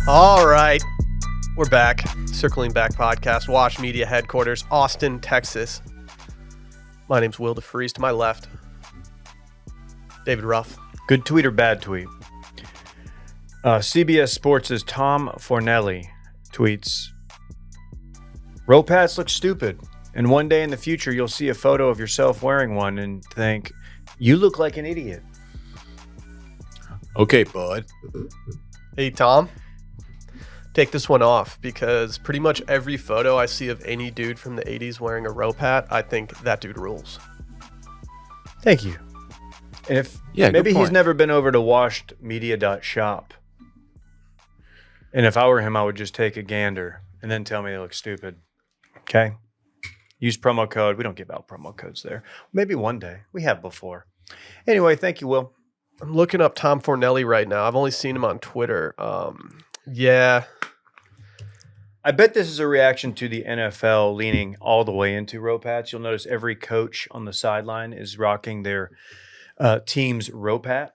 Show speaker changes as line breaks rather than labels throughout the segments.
All right. We're back. Circling Back Podcast, Wash Media Headquarters, Austin, Texas. My name's Will DeFries. To my left, David Ruff.
Good tweet or bad tweet? CBS Sports' Tom Fornelli tweets, rope hats look stupid, and one day in the future you'll see a photo of yourself wearing one and think, you look like an idiot.
Okay, bud.
Hey, Tom. Take this one off because pretty much every photo I see of any dude from the 80s wearing a rope hat, I think that dude rules.
Thank you. Maybe he's never been over to washedmedia.shop. And if I were him, I would just take a gander and then tell me they look stupid. Okay? Use promo code. We don't give out promo codes there. Maybe one day. We have before. Anyway, thank you, Will.
I'm looking up Tom Fornelli right now. I've only seen him on Twitter. Yeah.
I bet this is a reaction to the NFL leaning all the way into rope hats. You'll notice every coach on the sideline is rocking their team's rope hat.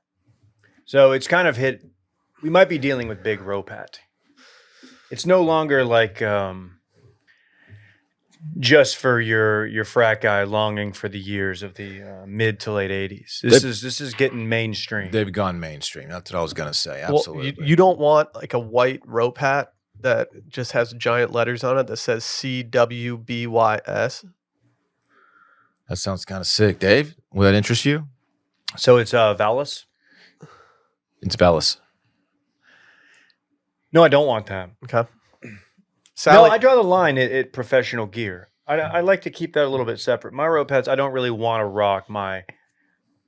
So it's kind of hit. We might be dealing with big rope hat. It's no longer like just for your frat guy longing for the years of the mid to late 80s. This is getting mainstream.
They've gone mainstream. That's what I was going to say. Absolutely.
Well, you don't want like a white rope hat that just has giant letters on it that says CWBYS.
That sounds kind of sick. Dave, will that interest you?
So it's Valis?
It's Bellis.
No, I don't want that.
Okay. Sally,
No, I draw the line at professional gear. I like to keep that a little bit separate. My rope hats, I don't really want to rock my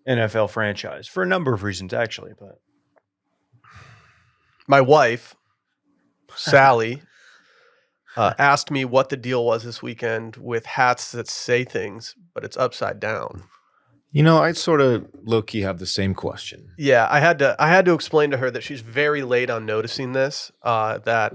NFL franchise for a number of reasons, actually. But
my wife, Sally, asked me what the deal was this weekend with hats that say things, but it's upside down.
You know, I sort of low-key have the same question.
Yeah, I had to explain to her that she's very late on noticing this, that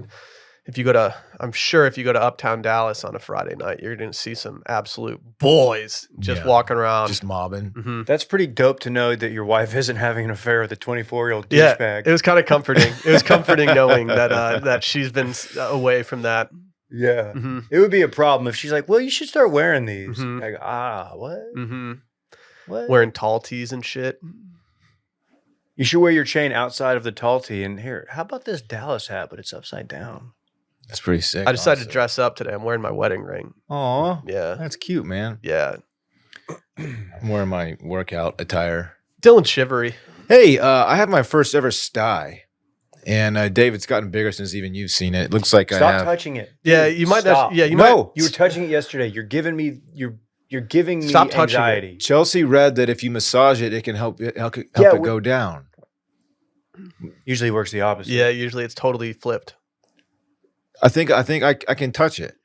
I'm sure if you go to Uptown Dallas on a Friday night, you're going to see some absolute boys just walking around.
Just mobbing.
Mm-hmm.
that's pretty dope to know that your wife isn't having an affair with a 24-year-old douchebag.
It was kind of comforting. It was comforting knowing that she's been away from that.
Yeah.
Mm-hmm.
It would be a problem if she's like, well, you should start wearing these.
Mm-hmm.
Like, what?
Mm-hmm.
What?
Wearing tall tees and shit.
You should wear your chain outside of the tall tee. And here, how about this Dallas hat, but it's upside down?
That's pretty sick.
I decided to
honestly.
dress up today. I'm wearing my wedding ring.
Aw,
Yeah.
that's cute, man.
Yeah.
I'm wearing my workout attire.
Dylan Shivery.
Hey, I have my first ever sty. And Dave, it's gotten bigger since even you've seen it. It looks like
Stop
I have.
touching it.
Yeah,
Dude,
you might
stop.
you
No,
might
you were touching it yesterday. You're giving me
Stop touching it.
anxiety.
Chelsea read that if you massage it, it can help it go down.
Usually works the opposite.
Yeah, usually it's totally flipped.
I think I can touch it.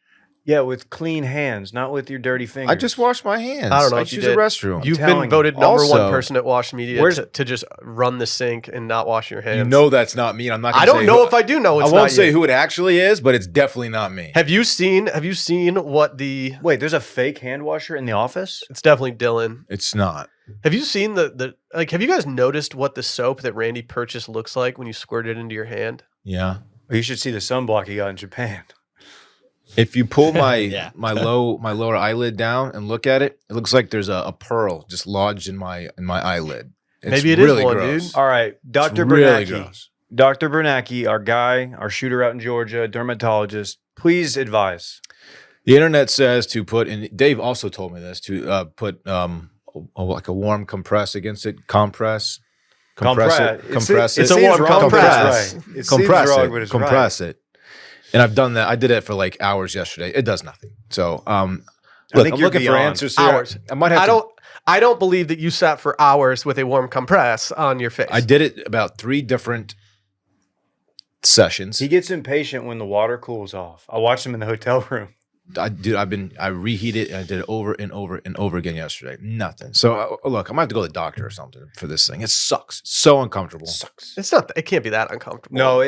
Yeah, with clean hands, not with your dirty fingers.
I just wash my hands.
I don't know
I
if you
use the
did.
restroom.
You've
telling
been
you.
voted number one
Also,
person at Wash Media
where's-
to just run the sink and not wash your hands.
You know that's not me. And I'm not. Gonna
I don't
say
know
who,
if I do know it's
I won't
not
say
you.
who it actually is, but it's definitely not me.
Have you seen what the
Wait, there's a fake hand washer in the office?
it's definitely Dylan.
It's not.
Have you seen the have you guys noticed what the soap that Randy purchased looks like when you squirt it into your hand?
Yeah.
Well, you should see the sunblock he got in Japan.
If you pull my
Yeah.
my lower eyelid down and look at it, it looks like there's a pearl just lodged in my eyelid. It's
Maybe it is
really
one,
gross.
dude.
All right, Dr.
It's really
Bernanke.
gross.
Dr. Bernanke, our guy, our shooter out in Georgia, dermatologist, please advise.
The internet says to put, and Dave also told me this, to put like a warm compress against it. Compress it. Compress it.
It's a warm compress.
It seems wrong, but it's
compress it. And I've done that. I did it for like hours yesterday. It does nothing. So, look, I'm
you're
looking for
beyond
answers here.
Hours.
I might have
I don't believe that you sat for hours with a warm compress on your face.
I did it about 3 different sessions.
He gets impatient when the water cools off. I watched him in the hotel room.
I reheated and I did it over and over and over again yesterday. Nothing. So look, I might have to go to the doctor or something for this thing. It sucks. It's so uncomfortable.
It's not. It can't be that uncomfortable.
No,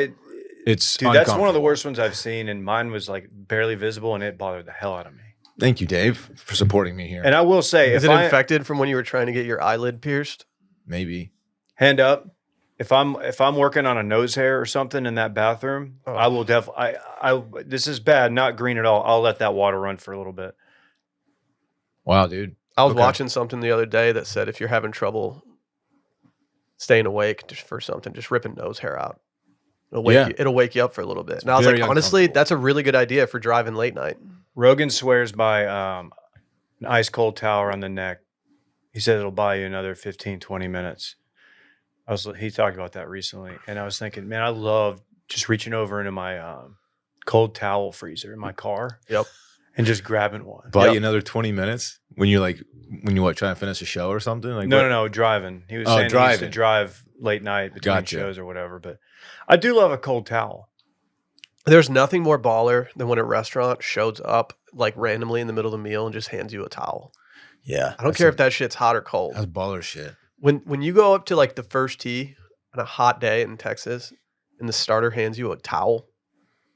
It's
dude, that's one of the worst ones I've seen, and mine was like barely visible, and it bothered the hell out of me.
Thank you, Dave, for supporting me here.
And I will say,
Is it infected from when you were trying to get your eyelid pierced?
Maybe.
hand up, if I'm working on a nose hair or something in that bathroom, I will definitely. This is bad, not green at all. I'll let that water run for a little bit.
Wow, dude.
I was watching something the other day that said if you're having trouble staying awake just for something, just ripping nose hair out. It'll wake you up for a little bit. And I was like, honestly, that's a really good idea for driving late night.
Rogan swears by an ice cold towel around the neck. He said it'll buy you another 15, 20 minutes. He talked about that recently. And I was thinking, man, I love just reaching over into my cold towel freezer in my car.
Yep.
And just grabbing one.
Buy you another 20 minutes when you trying to finish a show or something? Like
No, driving. He was saying he used to drive late night between shows or whatever. But I do love a cold towel.
There's nothing more baller than when a restaurant shows up like randomly in the middle of the meal and just hands you a towel.
Yeah.
I don't care if that shit's hot or cold.
That's baller shit.
When you go up to like the first tee on a hot day in Texas and the starter hands you a towel,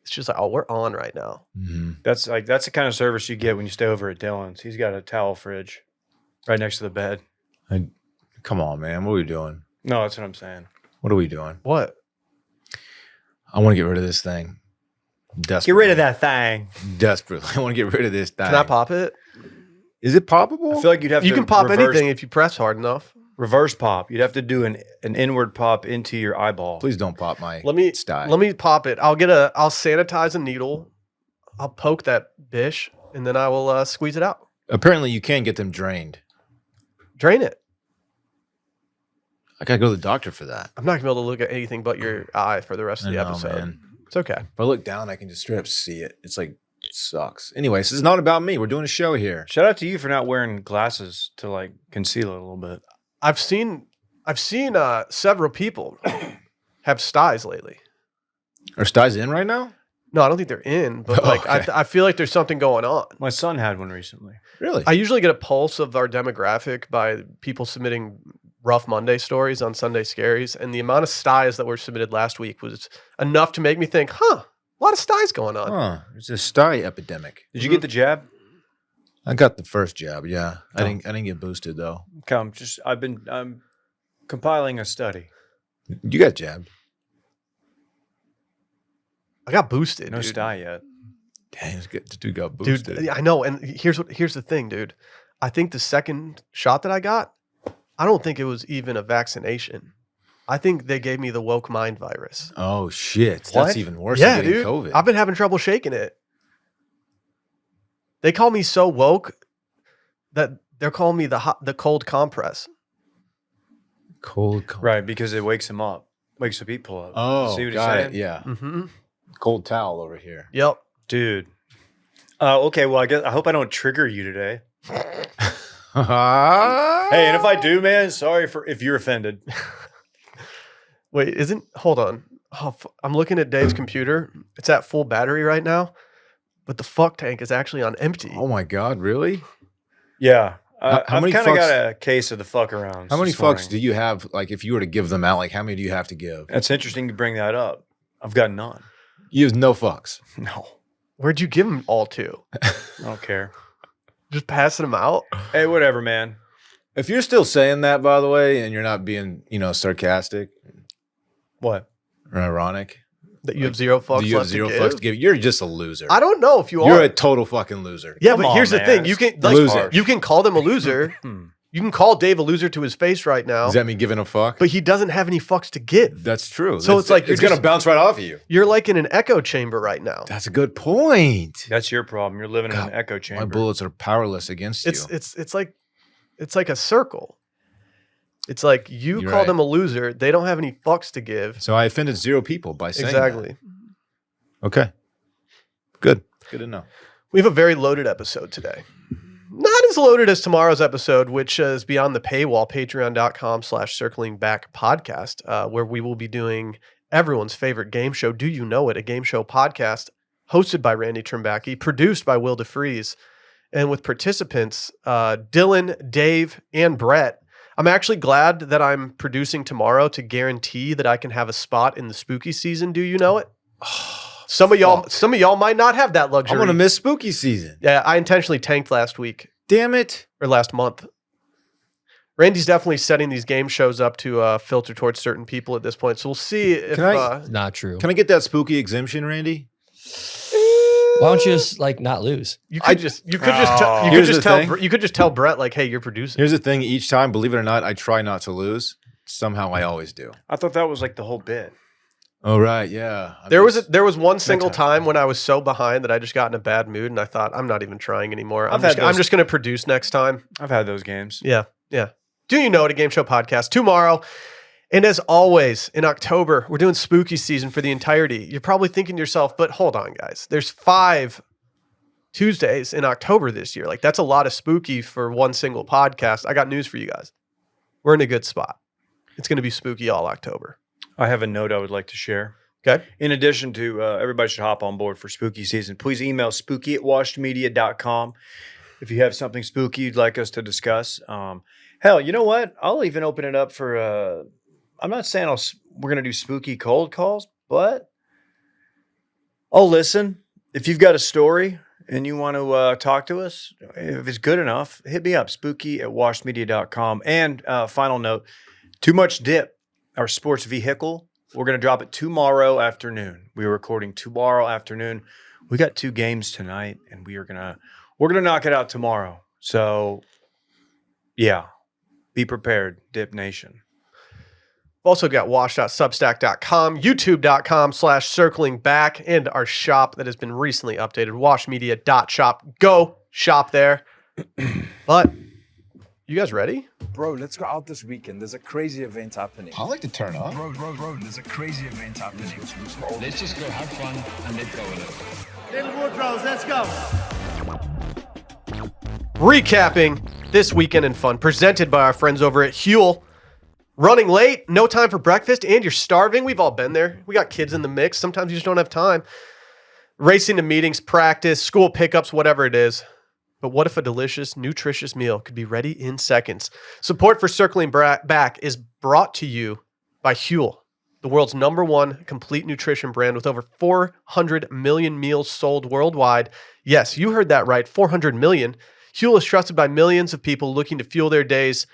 it's just like, oh, we're on right now.
Mm-hmm.
That's the kind of service you get when you stay over at Dylan's. He's got a towel fridge right next to the bed.
Come on, man. What are we doing?
No, that's what I'm saying.
What are we doing?
What?
I want to get rid of this thing. Desperately.
Get rid of that thing.
Desperately. I want to get rid of this thing.
Can I pop it?
Is it poppable?
I feel like you'd have to.
You can pop anything if you press hard enough.
Reverse pop. You'd have to do an inward pop into your eyeball.
Please don't pop my style.
Let me pop it. I'll sanitize a needle. I'll poke that bish, and then I will squeeze it out.
Apparently, you can get them drained.
Drain it.
I gotta go to the doctor for that.
I'm not gonna be able to look at anything but your eye for the rest of the episode. Man. It's okay.
If I look down, I can just straight up see it. It's like, it sucks. Anyway, this is not about me. We're doing a show here.
Shout out to you for not wearing glasses to like conceal it a little bit.
I've seen several people have styes lately.
Are styes in right now?
No, I don't think they're in, but like I feel like there's something going on.
My son had one recently.
Really?
I usually get a pulse of our demographic by people submitting Rough Monday stories on Sunday Scaries, and the amount of styes that were submitted last week was enough to make me think, a lot of styes going on.
There's a sty epidemic.
Did you get the jab?
I got the first jab, yeah. I didn't get boosted though.
I'm compiling a study.
You got jabbed.
I got boosted.
No sty yet.
Dang, this dude got boosted.
Dude, I know. And here's the thing, dude. I think the second shot that I got, I don't think it was even a vaccination. I think they gave me the woke mind virus.
Oh shit.
What?
That's even worse than getting COVID.
I've been having trouble shaking it. They call me so woke that they're calling me the cold compress.
Right, because it wakes them up. Makes the people up.
Oh,
see what
got
he's saying?
it. Yeah.
Mm-hmm.
Cold towel over here.
Yep.
Dude. Okay, well, I hope I don't trigger you today. Hey, and if I do, man, sorry if you're offended.
Wait, hold on. Oh, I'm looking at Dave's computer. It's at full battery right now, but the fuck tank is actually on empty.
Oh my God, really?
Yeah.
How
I've
many
kind of
fucks-
got a case of the fuck arounds.
How many
this
fucks
morning.
do you have? Like, if you were to give them out, like, how many do you have to give?
That's interesting to bring that up. I've got none.
You have no fucks.
No.
Where'd you give them all to?
I don't care.
Just passing them out?
Hey, whatever, man.
If you're still saying that, by the way, and you're not being, sarcastic
What?
or ironic,
That you have zero fucks
do you have
left
zero
to
fucks
give?
to give? You're just a loser.
I don't know if you
You're
are.
a total fucking loser.
Yeah,
Come
but
on,
here's the
man.
thing. You can
Loser.
You can call them a loser. You can call Dave a loser to his face right now.
Does that mean giving a fuck?
But he doesn't have any fucks to give.
That's true.
So it's like
it's going to bounce right off of you.
You're like in an echo chamber right now.
That's a good point.
That's your problem. You're living in an echo chamber.
My bullets are powerless against you.
It's like a circle. It's like you
You're
call
right.
them a loser. They don't have any fucks to give.
So I offended zero people by saying
Exactly.
that. Okay. Good. Good to know.
We have a very loaded episode today. Not as loaded as tomorrow's episode, which is beyond the paywall, patreon.com/circlingbackpodcast, where we will be doing everyone's favorite game show, Do You Know It? A game show podcast hosted by Randy Trimbacki, produced by Will DeFries, and with participants, Dylan, Dave, and Brett. I'm actually glad that I'm producing tomorrow to guarantee that I can have a spot in the spooky season. Do you know it? Some of y'all might not have that luxury.
I'm going to miss spooky season.
Yeah, I intentionally tanked last week
Damn it.
or last month. Randy's definitely setting these game shows up to filter towards certain people at this point. So we'll see if
not true.
Can I get that spooky exemption, Randy?
Why don't you just not lose?
You could just tell Brett like, hey, you're producing.
Here's the thing: each time, believe it or not, I try not to lose. Somehow, I always do.
I thought that was like the whole bit.
Oh right, yeah.
There was one single time when I was so behind that I just got in a bad mood, and I thought I'm not even trying anymore. I'm just going to produce next time.
I've had those games.
Yeah. Do you know it? A game show podcast tomorrow. And as always, in October, we're doing spooky season for the entirety. You're probably thinking to yourself, but hold on, guys. There's 5 Tuesdays in October this year. Like, that's a lot of spooky for one single podcast. I got news for you guys. We're in a good spot. It's going to be spooky all October.
I have a note I would like to share.
Okay.
In addition to everybody should hop on board for spooky season, please email spooky@washedmedia.com if you have something spooky you'd like us to discuss. Hell, you know what? I'll even open it up for I'm not saying we're going to do spooky cold calls, but I'll listen. If you've got a story and you want to talk to us, if it's good enough, hit me up, spooky@washedmedia.com. And final note, Too Much Dip, our sports vehicle, we're going to drop it tomorrow afternoon. We're recording tomorrow afternoon. We got 2 games tonight, and we're gonna knock it out tomorrow. So, yeah, be prepared, Dip Nation.
We've also got wash.substack.com, youtube.com/circlingback, and our shop that has been recently updated, washmedia.shop. Go shop there. But you guys ready?
Bro, let's go out this weekend. There's a crazy event happening.
I like to turn up.
Bro, there's a crazy event happening.
Let's just go have fun and let go with it.
Little Woodrows, let's go.
Recapping this weekend in fun, presented by our friends over at Huel. Running late, no time for breakfast, and you're starving. We've all been there. We got kids in the mix. Sometimes you just don't have time. Racing to meetings, practice, school pickups, whatever it is. But what if a delicious, nutritious meal could be ready in seconds? Support for Circling Back is brought to you by Huel, the world's #1 complete nutrition brand with over 400 million meals sold worldwide. Yes, you heard that right, 400 million. Huel is trusted by millions of people looking to fuel their days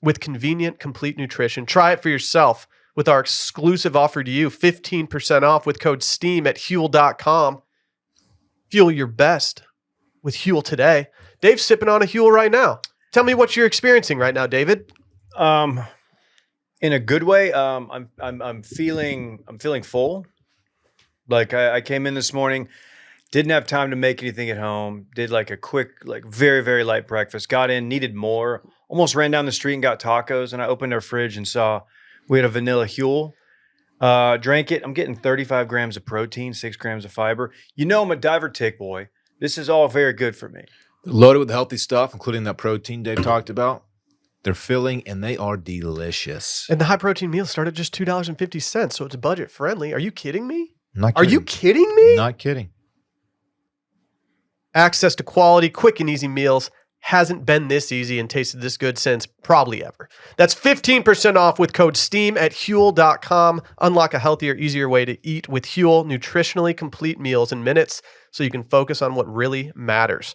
with convenient, complete nutrition. Try it for yourself with our exclusive offer to you, 15% off with code STEAM at Huel.com. Fuel your best with Huel today. Dave's sipping on a Huel right now. Tell me what you're experiencing right now, David.
In a good way. I'm feeling full. Like I came in this morning, didn't have time to make anything at home. Did like a quick, like very, very light breakfast. Got in, needed more. Almost ran down the street and got tacos. And I opened our fridge and saw we had a vanilla Huel. Drank it. I'm getting 35 grams of protein, 6 grams of fiber. You know I'm a divertick boy. This is all very good for me.
Loaded with healthy stuff, including that protein Dave talked about. They're filling and they are delicious.
And the high protein meal start at just $2.50, so it's budget friendly. Are you kidding me?
Not kidding.
Are you kidding me?
Not kidding.
Access to quality, quick and easy meals hasn't been this easy and tasted this good since probably ever. That's 15% off with code STEAM at Huel.com. Unlock a healthier, easier way to eat with Huel, nutritionally complete meals in minutes so you can focus on what really matters.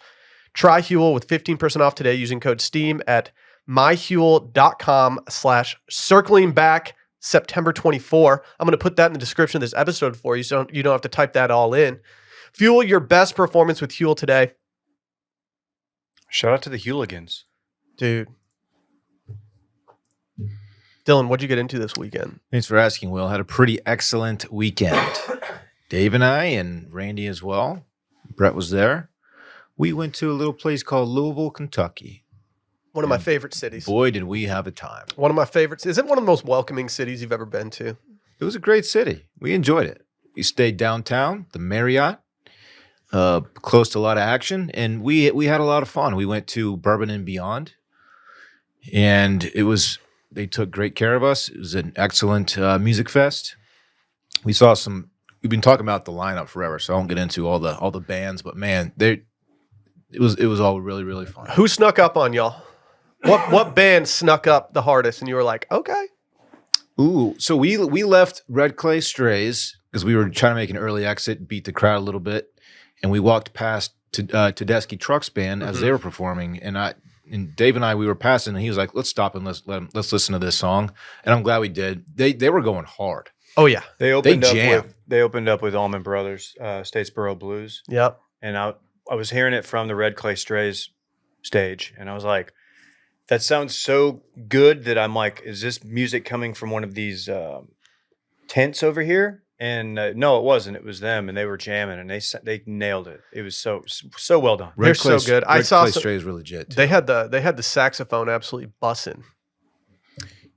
Try Huel with 15% off today using code STEAM at myhuel.com/circlingback September 24. I'm going to put that in the description of this episode for you so you don't have to type that all in. Fuel your best performance with Huel today.
Shout out to the Hooligans.
Dude. Dylan, what'd you get into this weekend?
Thanks for asking, Will. Had a pretty excellent weekend. Dave and I, and Randy as well. Brett was there. We went to a little place called Louisville, Kentucky.
One of my favorite cities.
Boy, did we have a time.
One of my favorites. Is it one of the most welcoming cities you've ever been to?
It was a great city. We enjoyed it. We stayed downtown, the Marriott, close to a lot of action, and we had a lot of fun. We went to Bourbon and Beyond, and they took great care of us. It was an excellent music fest. We saw we've been talking about the lineup forever, so I won't get into all the bands, but man, it was all really, really fun.
Who snuck up on y'all? What band snuck up the hardest and you were like, okay?
Ooh, so we left Red Clay Strays because we were trying to make an early exit, beat the crowd a little bit, and we walked past Tedeschi Trucks Band as they were performing, and And Dave and I, we were passing, and he was like, "Let's stop and let's listen to this song." And I'm glad we did. They were going hard.
Oh yeah,
They opened up with Allman Brothers, Statesboro Blues.
yep.
And I was hearing it from the Red Clay Strays stage, and I was like, that sounds so good that I'm like, is this music coming from one of these tents over here? And no, it wasn't. It was them, and they were jamming, and they nailed it. It was so well done.
They're so good. I saw
Red Clay Strays were legit. Too.
They had the saxophone absolutely bussing.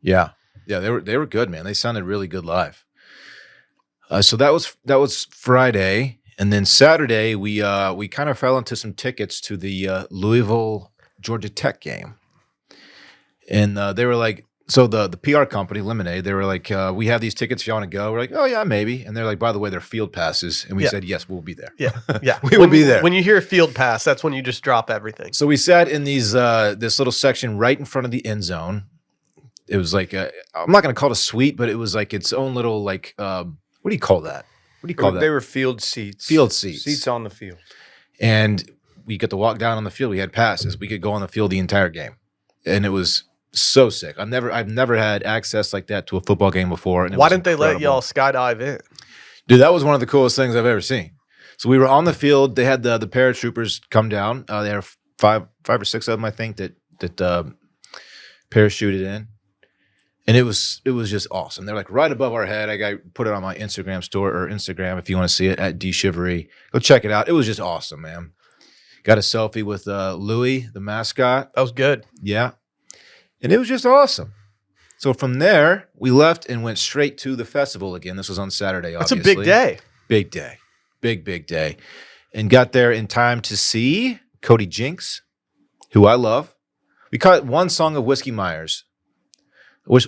Yeah, they were good, man. They sounded really good live. So that was Friday, and then Saturday we kind of fell into some tickets to the Louisville Georgia Tech game, and they were like, so the PR company Lemonade, they were like, we have these tickets if you want to go. We're like, oh yeah, maybe, and they're like, by the way, they're field passes, and we said yes, we'll be there.
Yeah,
we will be there.
When you hear a field pass, that's when you just drop everything.
So we sat in these this little section right in front of the end zone. It was like I'm not going to call it a suite, but it was like its own little like. What do you call that? What do you call that?
They were field seats.
Field seats.
Seats on the field.
And we got to walk down on the field. We had passes. We could go on the field the entire game. And it was so sick. I've never had access like that to a football game before. And
why didn't they let y'all skydive in?
Dude, that was one of the coolest things I've ever seen. So we were on the field. They had the paratroopers come down. There were five or six of them, I think, that parachuted in. And it was just awesome. They're like right above our head. I put it on my Instagram if you want to see it at DShivery. Go check it out. It was just awesome, man. Got a selfie with Louis, the mascot.
That was good.
Yeah. And it was just awesome. So from there, we left and went straight to the festival again. This was on Saturday, obviously.
That's a big day.
Big day. Big day. And got there in time to see Cody Jinks, who I love. We caught one song of Whiskey Myers.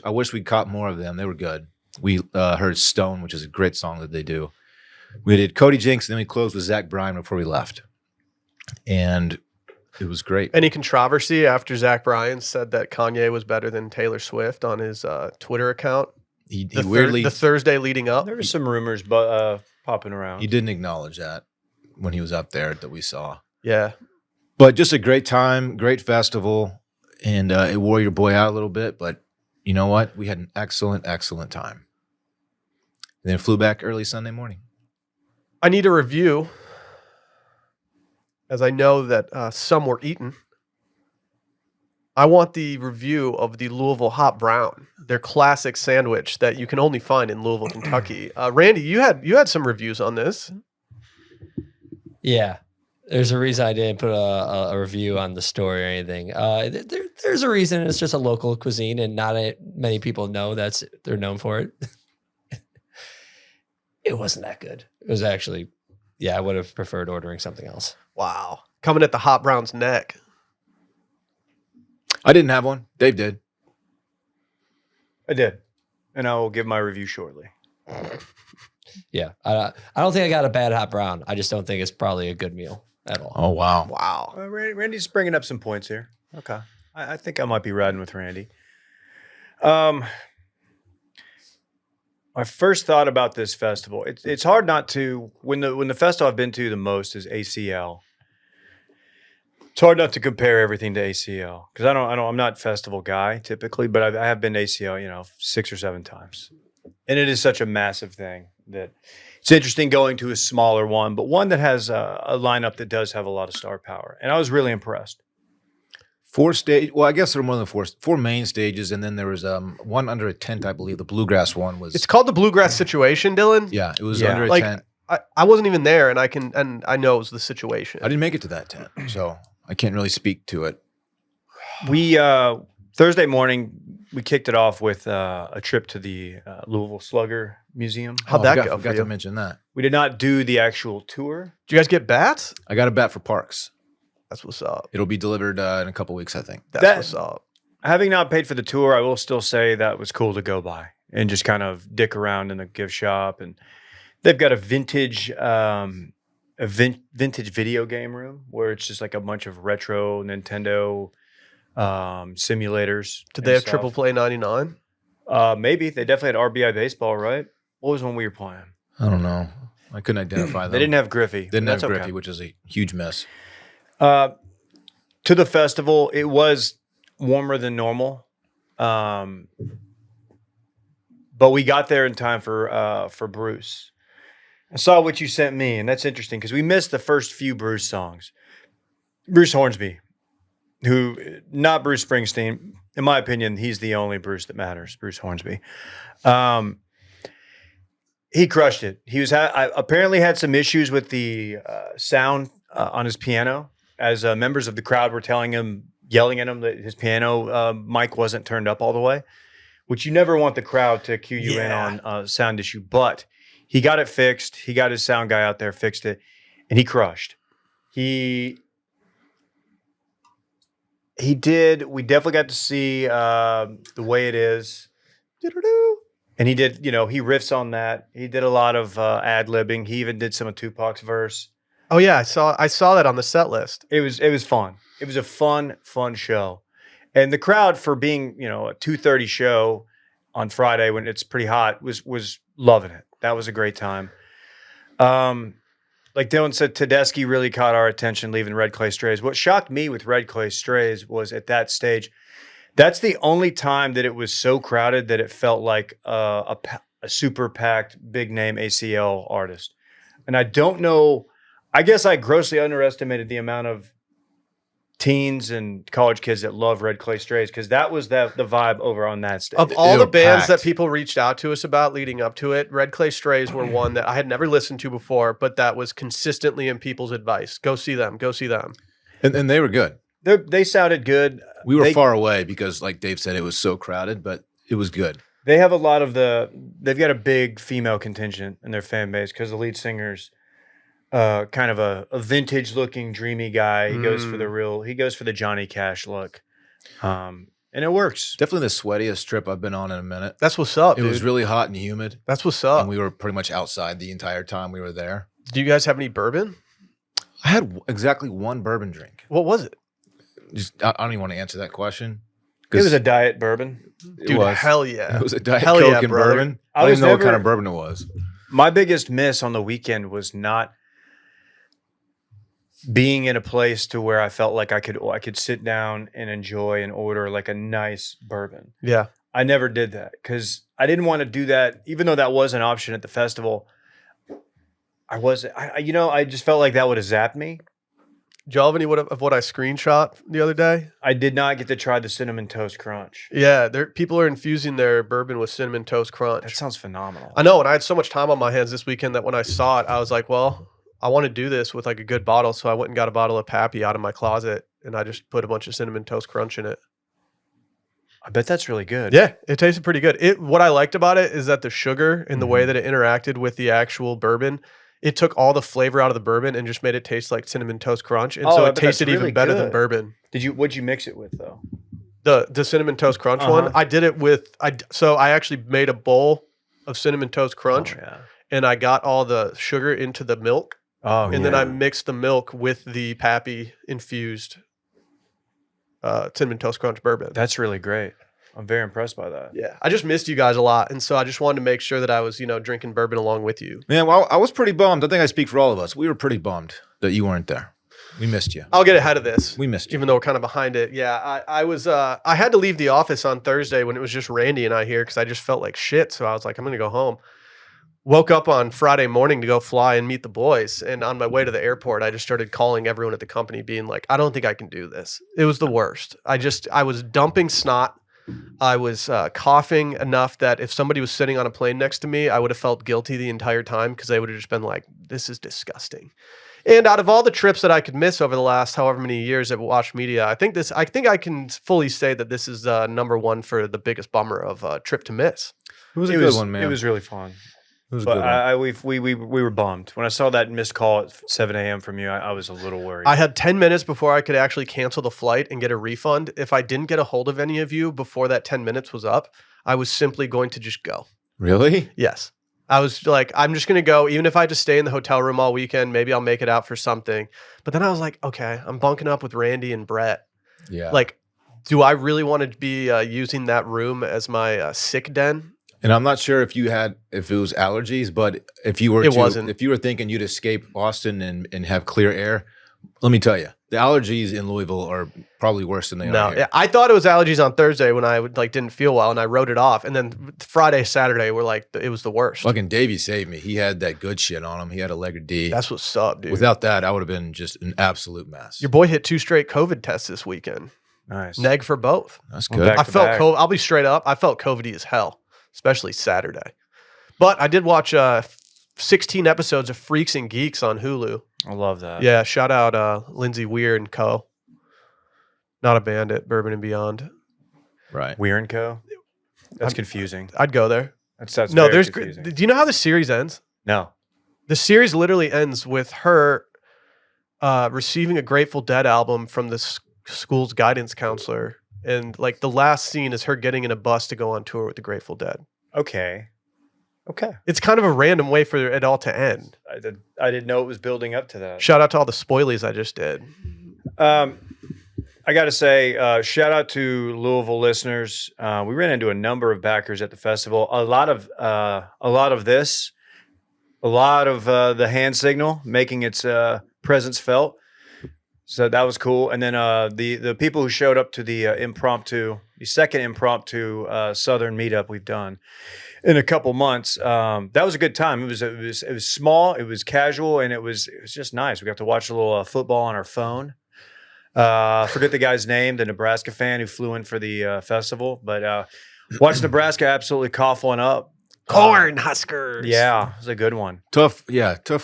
I wish we'd caught more of them. They were good. We heard Stone, which is a great song that they do. We did Cody Jinks, and then we closed with Zach Bryan before we left. And it was great.
Any controversy after Zach Bryan said that Kanye was better than Taylor Swift on his Twitter account?
He weirdly...
The Thursday leading up?
There were some rumors popping around.
He didn't acknowledge that when he was up there that we saw.
Yeah.
But just a great time, great festival, and it wore your boy out a little bit, but you know what? We had an excellent time. And then flew back early Sunday morning.
I need a review, as I know that some were eaten. I want the review of the Louisville Hot Brown, their classic sandwich that you can only find in Louisville, Kentucky. Randy, you had some reviews on this.
Yeah. There's a reason I didn't put a review on the story or anything. There's a reason. It's just a local cuisine, and not many people know they're known for it. It wasn't that good. It was actually, I would have preferred ordering something else.
Wow. Coming at the Hot Brown's neck.
I didn't have one. Dave did.
I did. And I will give my review shortly.
Yeah. I don't think I got a bad Hot Brown. I just don't think it's probably a good meal at all.
Oh, wow.
Wow.
Randy's bringing up some points here. Okay. I think I might be riding with Randy. My first thought about this festival, it's hard not to, when the festival I've been to the most is ACL. It's hard not to compare everything to ACL because I'm not a festival guy typically, but I have been to ACL, 6 or 7 times. And it is such a massive thing that it's interesting going to a smaller one, but one that has a lineup that does have a lot of star power. And I was really impressed.
4 stage. Well, I guess there were more than four main stages, and then there was one under a tent, I believe. The bluegrass one was.
It's called the Bluegrass Situation, Dylan.
Yeah, it was under a tent.
I wasn't even there, and I know it was the situation.
I didn't make it to that tent, so I can't really speak to it.
We Thursday morning we kicked it off with a trip to the Louisville Slugger Museum.
How'd that go?
I forgot to mention that.
We did not do the actual tour.
Did you guys get bats?
I got a bat for Parks.
That's what's up.
It'll be delivered in a couple weeks, I think.
That's what's up.
Having not paid for the tour, I will still say that was cool to go by and just kind of dick around in the gift shop. And they've got a vintage video game room where it's just like a bunch of retro Nintendo simulators.
Did they have Triple Play 99?
Maybe. They definitely had RBI Baseball, right? What was one we were playing?
I don't know. I couldn't identify them.
They didn't have Griffey.
Didn't have Griffey, which is a huge miss.
to the festival, it was warmer than normal. But we got there in time for Bruce. I saw what you sent me, and that's interesting because we missed the first few Bruce songs. Bruce Hornsby, who, not Bruce Springsteen. In my opinion, he's the only Bruce that matters, Bruce Hornsby. He crushed it. He was apparently had some issues with the sound on his piano, as members of the crowd were telling him, yelling at him that his piano mic wasn't turned up all the way, which you never want the crowd to cue you in on a sound issue. But he got it fixed. He got his sound guy out there, fixed it, and he crushed. He did. We definitely got to see The Way It Is. And he did, he riffs on that. He did a lot of ad-libbing. He even did some of Tupac's verse.
Oh yeah, I saw that on the set list.
It was fun. It was a fun show. And the crowd, for being, a 2:30 show on Friday when it's pretty hot, was loving it. That was a great time. Like Dylan said, Tedeschi really caught our attention leaving Red Clay Strays. What shocked me with Red Clay Strays was at that stage, that's the only time that it was so crowded that it felt like a super packed, big name ACL artist. And I don't know, I guess I grossly underestimated the amount of teens and college kids that love Red Clay Strays, because that was the vibe over on that stage.
Of all the bands that people reached out to us about leading up to it, Red Clay Strays were one that I had never listened to before, but that was consistently in people's advice. Go see them. Go see them.
And they were good.
They sounded good.
We were far away because, like Dave said, it was so crowded, but it was good.
They have a lot of they've got a big female contingent in their fan base because the lead singer's kind of a vintage looking, dreamy guy. He goes for the Johnny Cash look. And it works.
Definitely the sweatiest trip I've been on in a minute.
That's what's up,
It was really hot and humid.
That's what's up.
And we were pretty much outside the entire time we were there.
Do you guys have any bourbon?
I had exactly one bourbon drink.
What was it?
I don't even want to answer that question.
It was a diet bourbon.
Dude, hell yeah.
It was a Diet
Hell
Coke
yeah,
and
brother.
bourbon. I don't even know what kind of bourbon it was.
My biggest miss on the weekend was not being in a place to where I felt like I could sit down and enjoy and order like a nice bourbon.
Yeah.
I never did that because I didn't want to do that, even though that was an option at the festival. I just felt like that would have zapped me.
Do y'all have any of what I screenshot the other day?
I did not get to try the Cinnamon Toast Crunch.
Yeah, people are infusing their bourbon with Cinnamon Toast Crunch.
That sounds phenomenal.
I know, and I had so much time on my hands this weekend that when I saw it, I was like, well, I want to do this with like a good bottle. So I went and got a bottle of Pappy out of my closet, and I just put a bunch of Cinnamon Toast Crunch in it.
I bet that's really good.
Yeah, it tasted pretty good. What I liked about it is that the sugar and the way that it interacted with the actual bourbon, it took all the flavor out of the bourbon and just made it taste like Cinnamon Toast Crunch. And so it tasted really even better than bourbon.
What'd you mix it with though?
The Cinnamon Toast Crunch one? I did it with, so I actually made a bowl of Cinnamon Toast Crunch and I got all the sugar into the milk. And then I mixed the milk with the Pappy infused Cinnamon Toast Crunch bourbon.
That's really great. I'm very impressed by that.
Yeah. I just missed you guys a lot. And so I just wanted to make sure that I was, drinking bourbon along with you.
Man, well, I was pretty bummed. I think I speak for all of us. We were pretty bummed that you weren't there. We missed you.
I'll get ahead of this.
We missed you.
Even though we're kind of behind it. Yeah. I had to leave the office on Thursday when it was just Randy and I here because I just felt like shit. So I was like, I'm going to go home. Woke up on Friday morning to go fly and meet the boys. And on my way to the airport, I just started calling everyone at the company being like, I don't think I can do this. It was the worst. I was dumping snot. I was coughing enough that if somebody was sitting on a plane next to me, I would have felt guilty the entire time because they would have just been like, this is disgusting. And out of all the trips that I could miss over the last however many years at Watch Media, I think I can fully say that this is number one for the biggest bummer of trip to miss.
It was a good one, man.
It was really fun.
It was
But
a good one.
we were bummed. When I saw that missed call at 7 a.m. from you, I was a little worried.
I had 10 minutes before I could actually cancel the flight and get a refund. If I didn't get a hold of any of you before that 10 minutes was up, I was simply going to just go.
Really?
Yes. I was like, I'm just going to go. Even if I have to stay in the hotel room all weekend, maybe I'll make it out for something. But then I was like, okay, I'm bunking up with Randy and Brett.
Yeah.
Like, do I really want to be using that room as my sick den?
And I'm not sure if it was allergies, but if you were
It wasn't.
If you were thinking you'd escape Austin and have clear air, let me tell you, The allergies in Louisville are probably worse than they are here.
Yeah, I thought it was allergies on Thursday when I didn't feel well, and I wrote it off. And then Friday, Saturday were like it was the worst.
Fucking Davey saved me. He had that good shit on him. He had a Allegra D.
That's what's up, dude.
Without that, I would have been just an absolute mess.
Your boy hit 2 straight COVID tests this weekend.
Nice.
Neg for both.
That's good.
Back
I
to
felt
back.
COVID. I'll be straight up. I felt COVID-y as hell, especially Saturday. But I did watch 16 episodes of Freaks and Geeks on Hulu.
I love that.
Yeah, shout out Lindsay Weir and Co. Not a bandit, Bourbon and Beyond.
Right.
Weir and Co. That's confusing.
I'd go there.
That's
No,
very
there's.
confusing.
Do you know how the series ends?
No.
The series literally ends with her receiving a Grateful Dead album from the school's guidance counselor, and like the last scene is her getting in a bus to go on tour with the Grateful Dead.
Okay.
It's kind of a random way for it all to end.
I didn't know it was building up to that.
Shout out to all the spoilies I just did.
I got to say, shout out to Louisville listeners. We ran into a number of backers at the festival. A lot of the hand signal making its presence felt. So that was cool. And then the people who showed up to the second impromptu Southern meetup we've done in a couple months. That was a good time. It was small, it was casual, and it was just nice. We got to watch a little football on our phone. Forget the guy's name, the Nebraska fan who flew in for the festival, but watched Nebraska absolutely cough one up.
Corn Huskers.
Yeah, it was a good one.
Tough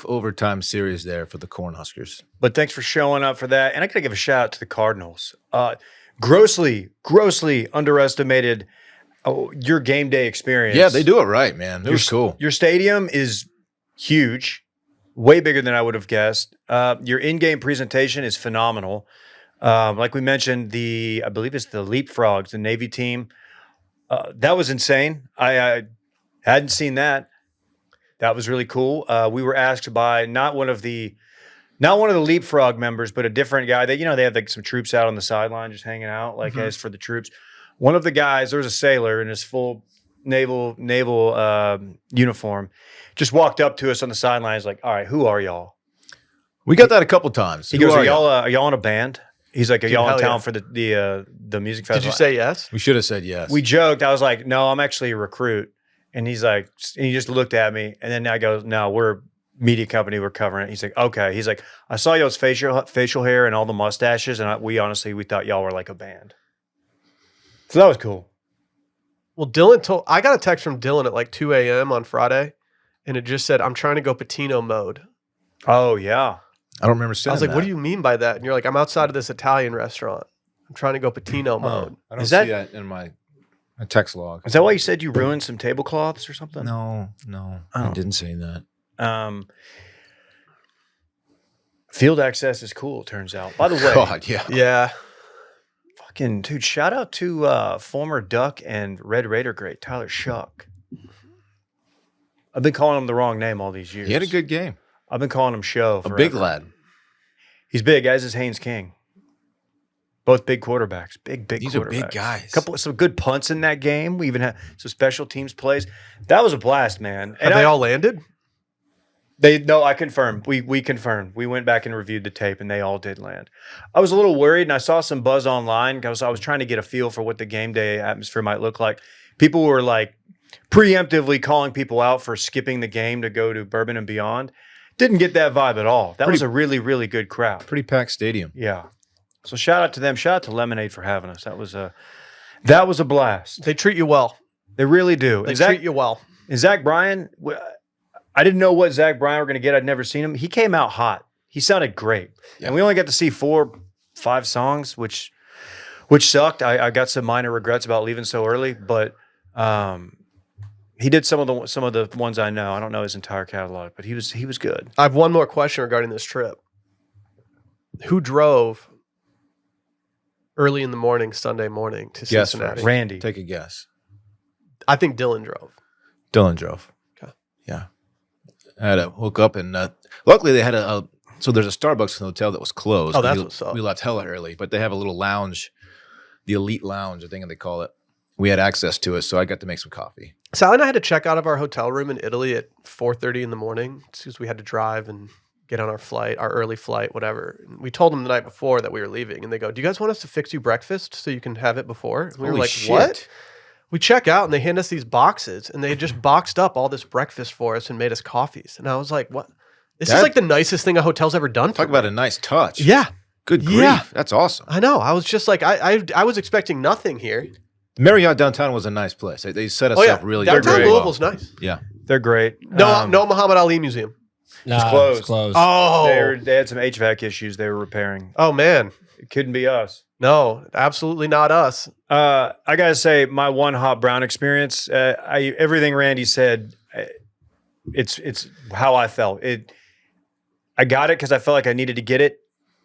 overtime series there for the Cornhuskers.
But thanks for showing up for that. And I gotta give a shout out to the Cardinals. Grossly underestimated your game day experience.
Yeah, they do it right, man. It was cool.
Your stadium is huge, way bigger than I would have guessed. Your in-game presentation is phenomenal. Like we mentioned, I believe it's the Leapfrogs, the Navy team. That was insane. I hadn't seen that. That was really cool. We were asked by not one of the Leapfrog members, but a different guy. They have like some troops out on the sideline just hanging out, like as for the troops. One of the guys, there was a sailor in his full naval uniform, just walked up to us on the sidelines like, "All right, who are y'all?"
We got that a couple times.
He goes, "Are y'all in a band?" He's like, "Are y'all in town
yeah.
for the music festival?"
Did you say yes?
We should have said yes.
We joked. I was like, "No, I'm actually a recruit." And he's like, and he just looked at me, and then I go, "No, we're a media company. We're covering it." He's like, "Okay." He's like, "I saw y'all's facial hair and all the mustaches, and we thought y'all were like a band." So that was cool.
Well, I got a text from Dylan at like 2 a.m. on Friday, and it just said, "I'm trying to go Patino mode."
Oh yeah.
I don't remember saying
I was like,
that.
"What do you mean by that?" And you're like, "I'm outside of this Italian restaurant. I'm trying to go Patino mode."
I don't
Is
see
that-
that in my text log.
Is that why you said you ruined some tablecloths or something?
No, I didn't say that.
Field access is cool, it turns out. By the way,
God, yeah.
Yeah.
fucking dude, shout out to former Duck and Red Raider great Tyler Shuck. I've been calling him the wrong name all these years.
He had a good game.
I've been calling him Show.
A
Forever.
big lad.
He's big, as is Haynes King. Both big quarterbacks. Big
These
quarterbacks.
are big guys.
Some good punts in that game. We even had some special teams plays. That was a blast, man.
Have they all landed?
No, I confirmed. We confirmed. We went back and reviewed the tape, and they all did land. I was a little worried, and I saw some buzz online because I was trying to get a feel for what the game day atmosphere might look like. People were like preemptively calling people out for skipping the game to go to Bourbon and Beyond. Didn't get that vibe at all. That was a really, really good crowd.
Pretty packed stadium.
Yeah. So shout out to them. Shout out to Lemonade for having us. That was a blast.
They treat you well.
They really do.
They treat you well.
And Zach Bryan, I didn't know what Zach Bryan were going to get. I'd never seen him. He came out hot. He sounded great. Yeah. And we only got to see 4-5 songs, which sucked. I got some minor regrets about leaving so early, but he did some of the ones I know. I don't know his entire catalog, but he was good.
I have one more question regarding this trip. Who drove early in the morning, Sunday morning to Cincinnati?
First.
Randy.
Take a guess.
I think Dylan drove.
Dylan drove.
Okay.
Yeah. I had to hook up and luckily they had so there's a Starbucks in the hotel that was closed.
Oh, that's what's up.
We left hella early, but they have a little lounge, the Elite Lounge, I think they call it. We had access to it, so I got to make some coffee.
Sally and I had to check out of our hotel room in Italy at 4:30 in the morning because we had to drive and get on our flight, our early flight, whatever. And we told them the night before that we were leaving, and they go, "Do you guys want us to fix you breakfast so you can have it before?" And we were
Holy
like,
shit.
"What?" We check out, and they hand us these boxes, and they had just boxed up all this breakfast for us and made us coffees. And I was like, "What? This is like the nicest thing a hotel's ever done for
Talk
me."
about a nice touch.
Yeah,
Good grief.
Yeah.
That's awesome.
I know. I was just like, I was expecting nothing here.
Marriott downtown was a nice place. They set us
Oh yeah,
up really
downtown
very well.
Louisville's nice.
Yeah.
They're great.
No, no Muhammad Ali Museum.
Nah,
closed.
it's closed.
Oh,
They had some HVAC issues they were repairing.
oh man,
It couldn't be us.
no, absolutely not us.
I gotta say, my one hot brown experience. Everything Randy said, it's how I felt. I got it because I felt like I needed to get it,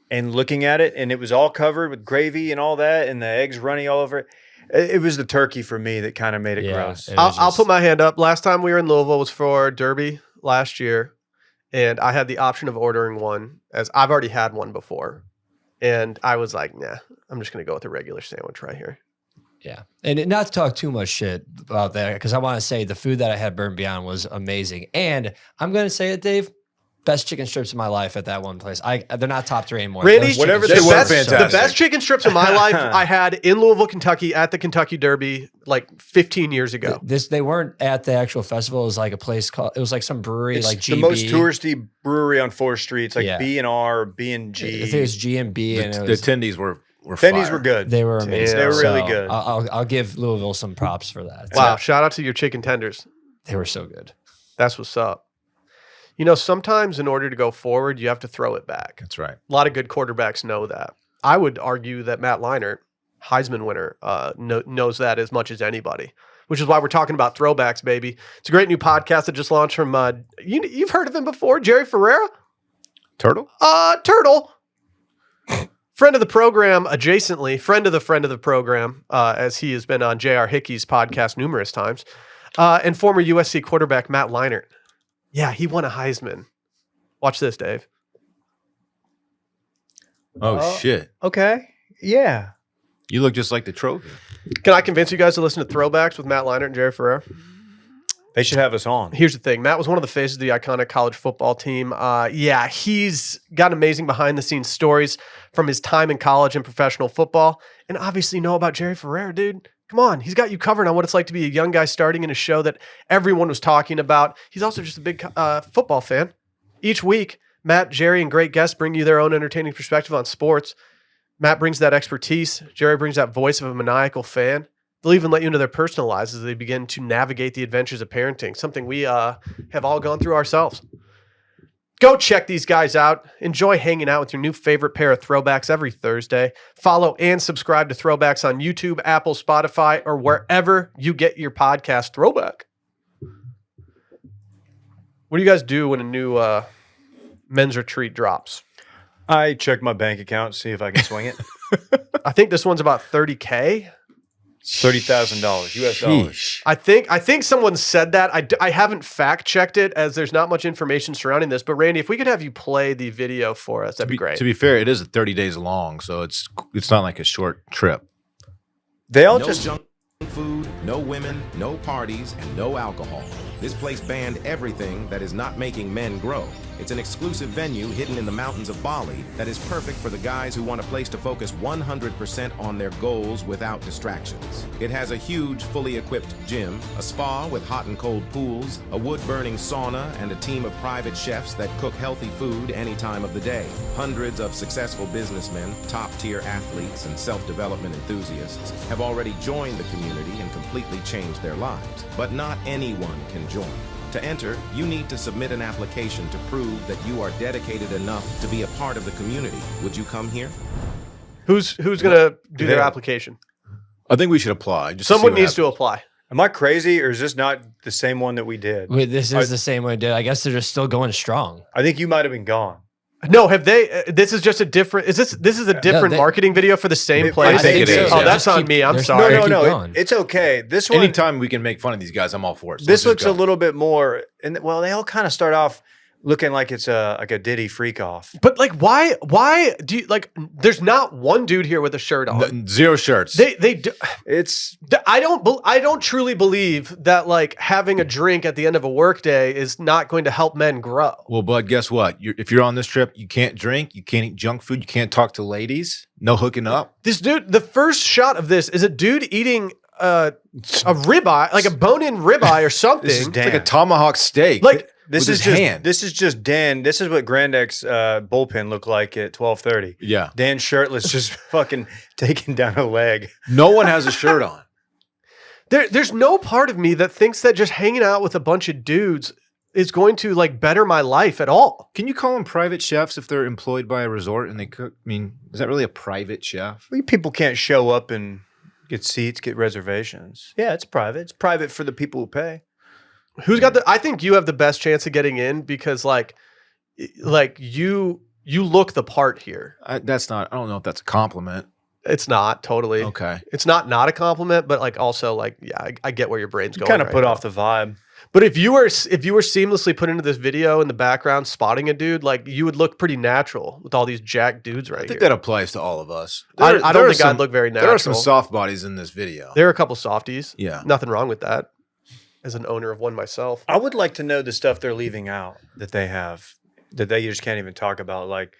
and looking at it, and it was all covered with gravy and all that, and the eggs runny all over it. It was the turkey for me that kind of made it gross.
I'll put my hand up. Last time we were in Louisville was for Derby last year, and I had the option of ordering one, as I've already had one before, and I was like, nah, I'm just gonna go with a regular sandwich right here.
Yeah. And not to talk too much shit about that, because I want to say the food that I had Bourbon Beyond was amazing. And I'm going to say it, Dave, best chicken strips of my life at that one place. They're not top 3 anymore.
Randy,
whatever
the
they were,
best,
fantastic.
the best chicken strips of my life I had in Louisville, Kentucky at the Kentucky Derby like 15 years ago.
They weren't at the actual festival. It was like a place called, it was like some brewery,
It's
like GB.
the most touristy brewery on 4th Street. It's like
Yeah.
B&R, B&G.
I think it was G&B. and it
The
was,
attendees were
Fendi
fire.
were good.
they were amazing.
They were really
So
good.
I'll give Louisville some props for that.
Wow, shout out to your chicken tenders.
They were so good.
That's what's up. You know, sometimes in order to go forward, you have to throw it back.
That's right.
A lot of good quarterbacks know that. I would argue that Matt Leinart, Heisman winner, knows that as much as anybody, which is why we're talking about throwbacks, baby. It's a great new podcast that just launched from, you've heard of him before, Jerry Ferrera?
Turtle?
Turtle. Friend of the program, adjacently, friend of the program, as he has been on J.R. Hickey's podcast numerous times, and former USC quarterback Matt Leinart. Yeah, he won a Heisman. Watch this, Dave.
Oh, shit.
Okay. Yeah.
You look just like the trophy.
Can I convince you guys to listen to Throwbacks with Matt Leinart and Jerry Ferrera?
They should have us on.
Here's the thing. Matt was one of the faces of the iconic college football team. Yeah, he's got amazing behind-the-scenes stories from his time in college and professional football. And obviously know about Jerry Ferrera, dude. Come on. He's got you covered on what it's like to be a young guy starting in a show that everyone was talking about. He's also just a big football fan. Each week, Matt, Jerry, and great guests bring you their own entertaining perspective on sports. Matt brings that expertise. Jerry brings that voice of a maniacal fan. They'll even let you into their personal lives as they begin to navigate the adventures of parenting, something we have all gone through ourselves. Go check these guys out. Enjoy hanging out with your new favorite pair of throwbacks every Thursday. Follow and subscribe to Throwbacks on YouTube, Apple, Spotify, or wherever you get your podcast. Throwback. What do you guys do when a new men's retreat drops?
I check my bank account, see if I can swing it.
I think this one's about $30K.
$30,000 US dollars.
Sheesh.
I think someone said that. I haven't fact checked it as there's not much information surrounding this. But Randy, if we could have you play the video for us, that'd be great.
To be fair, it is 30 days long, so it's not like a short trip.
They all
No
just
junk food, no women, no parties, and no alcohol. This place banned everything that is not making men grow. It's an exclusive venue hidden in the mountains of Bali that is perfect for the guys who want a place to focus 100% on their goals without distractions. It has a huge, fully equipped gym, a spa with hot and cold pools, a wood-burning sauna, and a team of private chefs that cook healthy food any time of the day. Hundreds of successful businessmen, top-tier athletes, and self-development enthusiasts have already joined the community and completely changed their lives. But not anyone can join. To enter, you need to submit an application to prove that you are dedicated enough to be a part of the community. Would you come here?
Who's gonna do their application?
I think we should apply.
Someone needs to apply.
Am I crazy, or is this not the same one that we did?
Wait, this is the same one I did. I guess they're just still going strong.
I think you might have been gone.
No, have they? This is just a different. This is a different marketing video for the same place.
I think it is,
Oh,
yeah.
that's on me. I'm sorry.
No, it's okay. This one,
Anytime we can make fun of these guys, I'm all for it. So
this
let's just
looks a
go.
little bit more, and well, they all kind of start off looking like it's like a Diddy freak off.
But like, why do you like? There's not one dude here with a shirt on.
Zero shirts.
They do. I don't truly believe that like having a drink at the end of a workday is not going to help men grow.
Well, bud, guess what? If you're on this trip, you can't drink, you can't eat junk food, you can't talk to ladies, no hooking up.
This dude, the first shot of this is a dude eating a ribeye, like a bone-in ribeye or something.
This is Dan.
It's like a tomahawk steak.
Like.
This is just Dan. This is what Grandek's bullpen looked like at 12:30.
Yeah.
Dan shirtless, just fucking taking down a leg.
No one has a shirt on.
There's no part of me that thinks that just hanging out with a bunch of dudes is going to like better my life at all.
Can you call them private chefs if they're employed by a resort and they cook? I mean, is that really a private chef?
People can't show up and get seats, get reservations. Yeah, it's private. It's private for the people who pay.
Who's got I think you have the best chance of getting in because like you look the part here.
I don't know if that's a compliment.
It's not totally.
Okay.
It's not a compliment, but like also like, yeah, I get where your brain's going.
Kind of
right
put
now.
off the vibe.
But if you were seamlessly put into this video in the background, spotting a dude, like you would look pretty natural with all these jacked dudes right here.
I think that applies to all of us.
I don't think I'd look very natural.
There are some soft bodies in this video.
There are a couple softies.
Yeah.
Nothing wrong with that. As an owner of one myself.
I would like to know the stuff they're leaving out that they have, that they just can't even talk about, like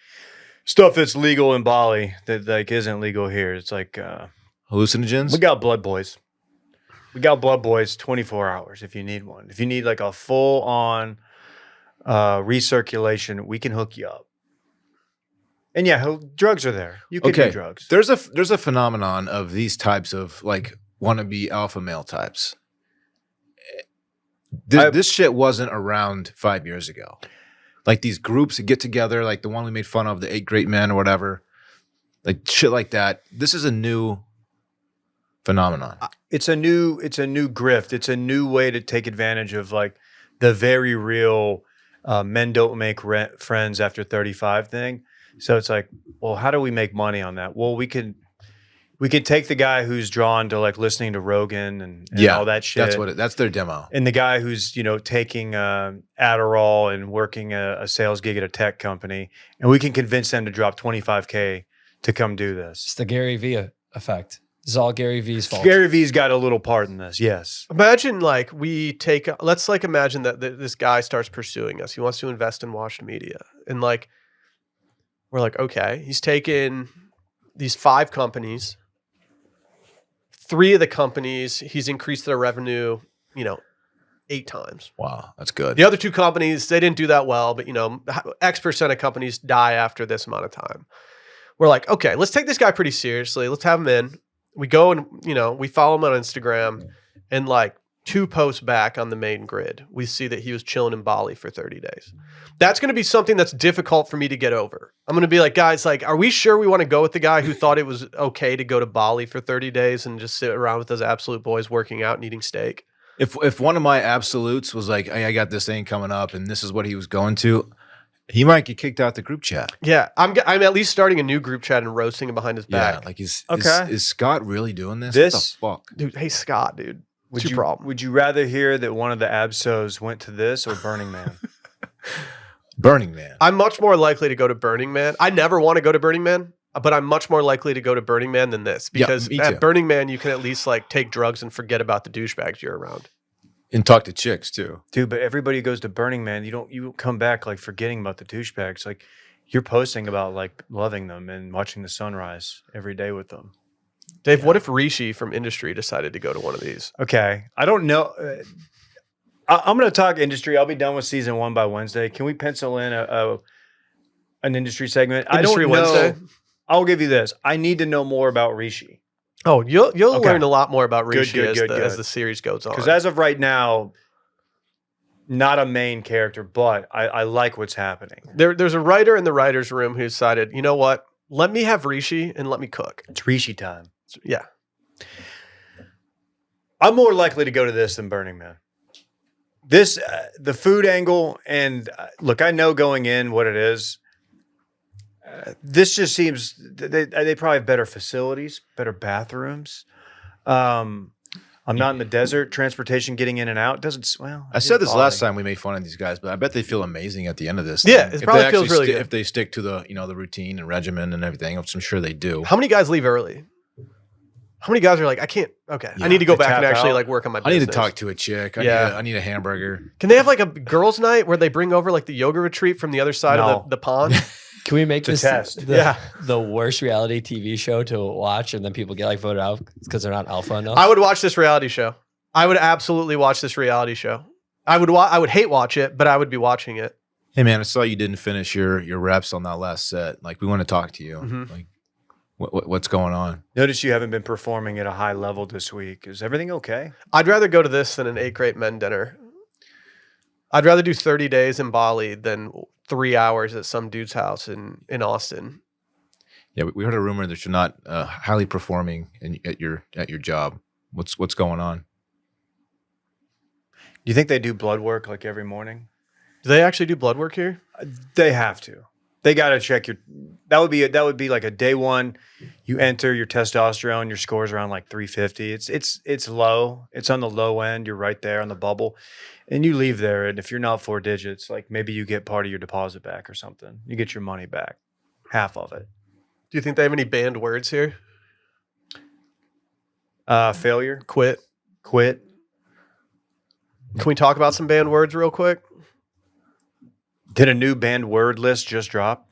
stuff that's legal in Bali that like isn't legal here. It's like
hallucinogens.
We got Blood Boys. We got Blood Boys 24 hours if you need one. If you need like a full on recirculation, we can hook you up. And yeah, drugs are there. You can do drugs.
There's a phenomenon of these types of like wannabe alpha male types. This shit wasn't around 5 years ago. Like these groups that get together, like the one we made fun of, the 8 Great Men or whatever, like shit like that. This is a new phenomenon.
It's a new grift. It's a new way to take advantage of like the very real men don't make friends after 35 thing. So it's like, well, how do we make money on that? Well, we could take the guy who's drawn to like listening to Rogan and all that shit.
That's their demo.
And the guy who's, taking Adderall and working a sales gig at a tech company, and we can convince them to drop $25K to come do this.
It's the Gary Vee effect. This is all Gary Vee's fault.
Gary Vee's got a little part in this, yes.
Imagine like let's like imagine that this guy starts pursuing us. He wants to invest in washed media. And like, we're like, okay, he's taken these 5 companies. 3 of the companies, he's increased their revenue, 8 times.
Wow, that's good.
The other 2 companies, they didn't do that well, but X percent of companies die after this amount of time. We're like, okay, let's take this guy pretty seriously. Let's have him in. We go and, we follow him on Instagram, and like 2 posts back on the main grid, we see that he was chilling in Bali for 30 days. That's going to be something that's difficult for me to get over. I'm going to be like, guys, like, are we sure we want to go with the guy who thought it was okay to go to Bali for 30 days and just sit around with those absolute boys working out and eating steak?
If one of my absolutes was like, hey, I got this thing coming up and this is what he was going to, he might get kicked out the group chat.
Yeah, I'm at least starting a new group chat and roasting him behind his back.
Yeah, like is Scott really doing this?
What
the fuck?
Dude, hey, Scott, dude.
Would you rather hear that one of the Absols went to this or Burning Man?
Burning Man.
I'm much more likely to go to Burning Man. I never want to go to Burning Man, but I'm much more likely to go to Burning Man than this because at Burning Man, you can at least like take drugs and forget about the douchebags you're around.
And talk to chicks too.
Dude, but everybody goes to Burning Man. You don't come back like forgetting about the douchebags. Like you're posting about like loving them and watching the sunrise every day with them.
Dave, what if Rishi from industry decided to go to one of these?
Okay. I don't know. I'm going to talk industry. I'll be done with season 1 by Wednesday. Can we pencil in an industry segment?
Industry
I don't know.
Wednesday?
I'll give you this. I need to know more about Rishi.
Oh, you'll learn a lot more about Rishi
as
the series goes on.
Because as of right now, not a main character, but I like what's happening.
There's a writer in the writer's room who decided, you know what? Let me have Rishi and let me cook.
It's Rishi time.
Yeah.
I'm more likely to go to this than Burning Man. This, the food angle, and look, I know going in what it is. This just seems they probably have better facilities, better bathrooms. I'm not in the desert. Transportation getting in and out doesn't. Well,
I said this last time we made fun of these guys, but I bet they feel amazing at the end of this.
Yeah,
thing.
it probably feels really good.
If they stick to the the routine and regimen and everything, which I'm sure they do.
How many guys leave early? How many guys are like, I can't? Okay,
Yeah,
I need to go
they
back and
tap
actually
out.
like work on my
I
business.
need to talk to a chick. I need a hamburger.
Can they have like a girls' night where they bring over like the yoga retreat from the other side of the pond?
Can we make
To
this
test.
the worst reality TV show to watch, and then people get like voted out because they're not alpha enough?
I would watch this reality show. I would absolutely watch this reality show. I would hate watch it, but I would be watching it.
Hey man, I saw you didn't finish your reps on that last set. Like we want to talk to you.
Mhm.
Like what's going on?
Notice you haven't been performing at a high level this week. Is everything okay?
I'd rather go to this than an 8 Great Men dinner. I'd rather do 30 days in Bali than 3 hours at some dude's house in Austin.
Yeah, we heard a rumor that you're not highly performing at your job. What's going on?
Do you think they do blood work like every morning?
Do they actually do blood work here?
They have to. They got to check your. That would be like a day one. You enter your testosterone. Your score's around like 350. It's low. It's on the low end. You're right there on the bubble, and you leave there. And if you're not 4 digits, like maybe you get part of your deposit back or something. You get your money back, half of it.
Do you think they have any banned words here?
Failure,
Quit.
quit.
Can we talk about some banned words real quick?
Did a new banned word list just drop?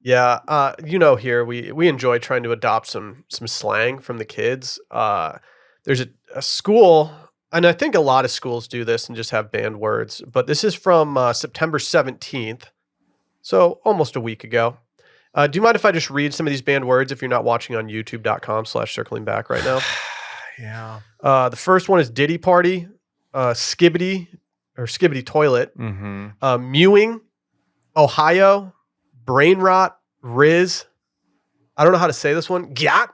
Yeah, here we enjoy trying to adopt some slang from the kids. There's a school, and I think a lot of schools do this and just have banned words, but this is from September 17th, so almost a week ago. Do you mind if I just read some of these banned words if you're not watching on youtube.com/circlingback right now?
Yeah.
The first one is Diddy party, skibbity toilet, mewing, Ohio, brain rot, Riz. I don't know how to say this one. Gyat.